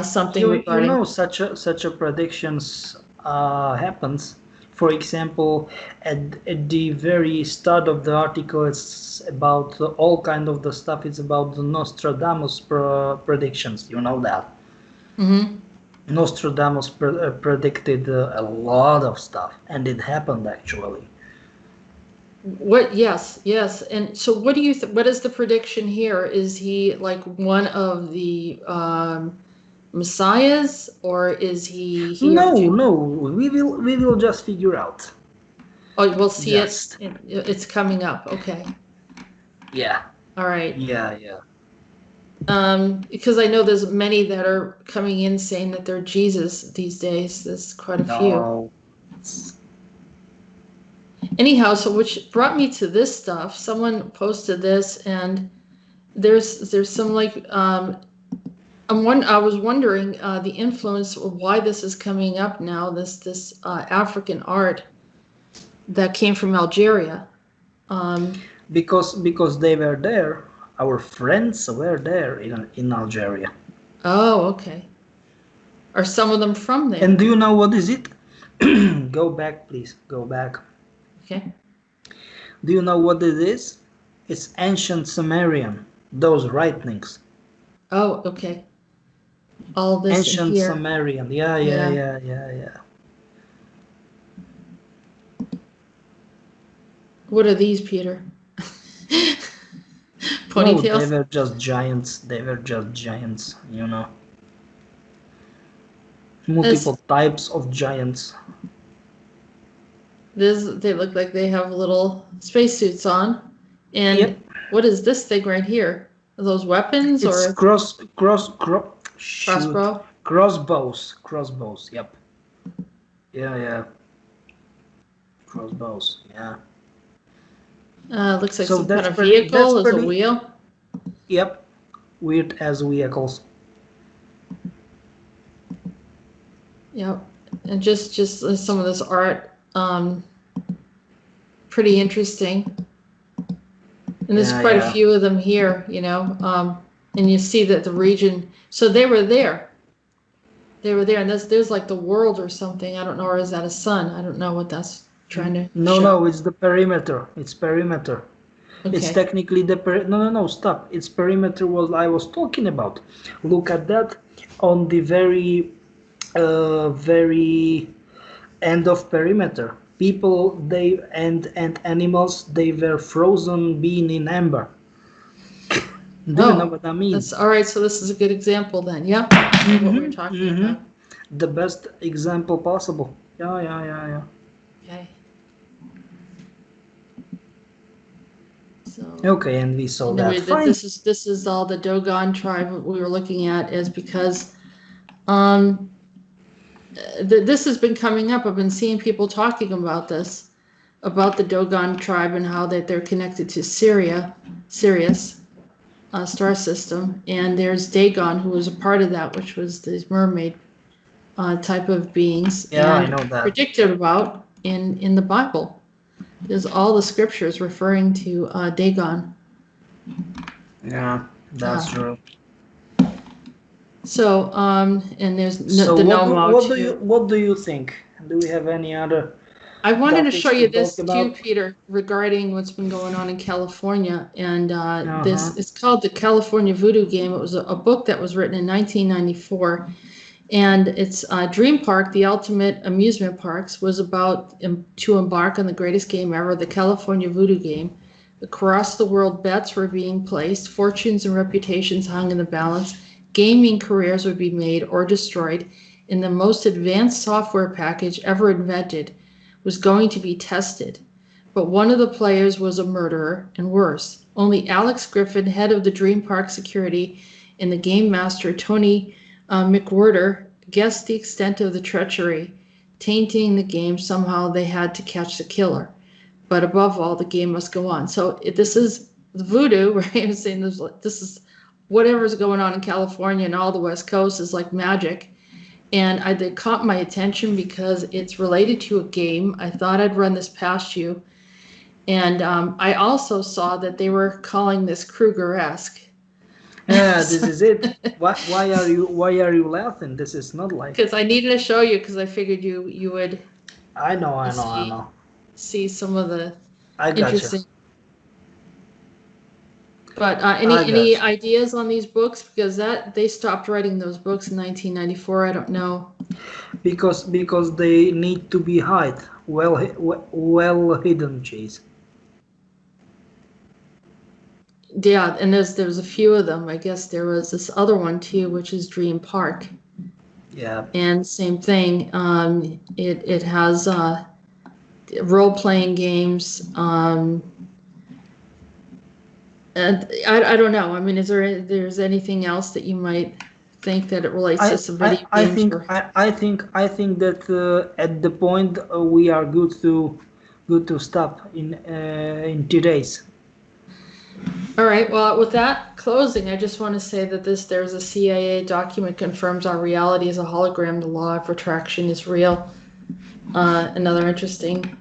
something regarding... You know, such a predictions happens. For example, at the very start of the article, it's about all kind of the stuff. It's about the Nostradamus predictions. You know that. Mm-hmm. Nostradamus predicted a lot of stuff, and it happened actually. What? Yes. And so, what do you? What is the prediction here? Is he like one of the messiahs, or is he? No. We will just figure out. Oh, we'll see it. It's coming up. Okay. Yeah. All right. Yeah. Because I know there's many that are coming in saying that they're Jesus these days. There's quite a few. Anyhow, so which brought me to this stuff. Someone posted this, and there's some like I was wondering the influence of why this is coming up now. This African art that came from Algeria. Because they were there. Our friends were there in Algeria. Oh, okay. Are some of them from there? And do you know what is it? Go back, please. Go back. Okay. Do you know what it is? It's ancient Sumerian. Those writings. Oh, okay. All this ancient here. Sumerian. Yeah. What are these, Peter? Ponytails? No, they were just giants. You know. Multiple types of giants. They look like they have little spacesuits on. And what is this thing right here? Are those weapons it's crossbow? Crossbows. Yep. Yeah. Crossbows. Yeah. Looks like some kind of vehicle. There's a wheel. Yep. Weird as vehicles. Yep. And just some of this art. Pretty interesting. And there's quite a few of them here, you know. And you see that the region. So they were there. And there's like the world or something. I don't know, or is that a sun? I don't know what that's trying to show. No, it's the perimeter. It's perimeter. Okay. It's technically the no, stop. It's perimeter what I was talking about. Look at that on the very end of perimeter. People, they and animals, they were frozen being in amber. Do you know what I mean? That's all right. So this is a good example then. Yeah. What we're talking about. The best example possible. Yeah. Okay. So, okay, and we saw that. Fine. This is all the Dogon tribe we were looking at is because this has been coming up. I've been seeing people talking about this, about the Dogon tribe and how that they're connected to Sirius star system, and there's Dagon, who was a part of that, which was these mermaid type of beings. Yeah, I know that. Predicted about in the Bible. There's all the scriptures referring to Dagon. Yeah, that's true. So, and there's So the what do you think? Do we have any other I wanted to topics show you to this talk too, about? Peter, regarding what's been going on in California. And this Uh-huh. it's called The California Voodoo Game. It was a book that was written in 1994. And it's Dream Park, the ultimate amusement parks, was about to embark on the greatest game ever, the California Voodoo Game. Across the world, bets were being placed, fortunes and reputations hung in the balance, gaming careers would be made or destroyed, and the most advanced software package ever invented was going to be tested. But one of the players was a murderer, and worse. Only Alex Griffin, head of the Dream Park security, and the game master, Tony McWhirter, guessed the extent of the treachery. Tainting the game, somehow they had to catch the killer. But above all, the game must go on. So this is voodoo, right? I'm saying this is whatever's going on in California and all the West Coast is like magic. And it caught my attention because it's related to a game. I thought I'd run this past you. And I also saw that they were calling this Kruger-esque. Yeah, this is it. Why are you laughing? This is not like. Because I needed to show you because I figured you would. I know. See some of the I got interesting. you. But any ideas on these books? Because they stopped writing those books in 1994. I don't know. Because they need to be well hidden, Chase. Yeah, and there was a few of them. I guess there was this other one too, which is Dream Park. Yeah. And same thing. It has role-playing games. And I don't know. I mean, there's anything else that you might think that it relates to some video games? I think that at the point we are good to stop in 2 days. All right. Well, with that closing, I just want to say that there's a CIA document confirms our reality is a hologram. The law of retraction is real. Another interesting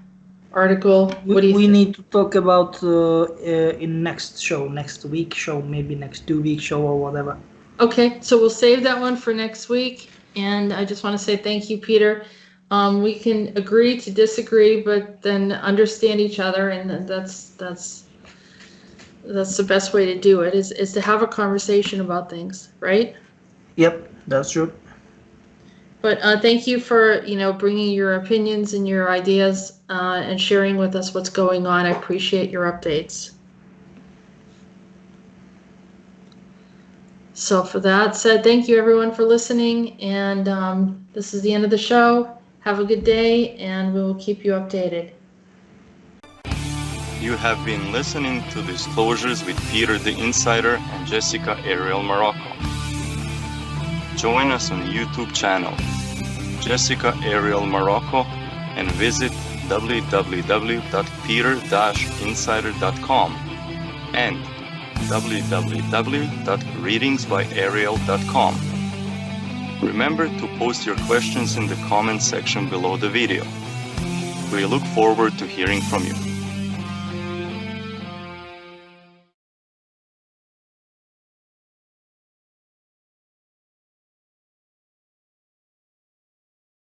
article. What do you we think? need to talk about in next week show, maybe next 2 week show or whatever. Okay, so we'll save that one for next week. And I just want to say thank you, Peter. We can agree to disagree, but then understand each other, and that's the best way to do it, is to have a conversation about things, right? Yep, that's true. But thank you for bringing your opinions and your ideas and sharing with us what's going on. I appreciate your updates. So for that said, thank you everyone for listening, and this is the end of the show. Have a good day, and we will keep you updated. You have been listening to Disclosures with Peter the Insider and Jessica Ariel Morocco. Join us on YouTube channel, Jessica Ariel Morocco, and visit www.peter-insider.com and www.readingsbyariel.com. Remember to post your questions in the comments section below the video. We look forward to hearing from you.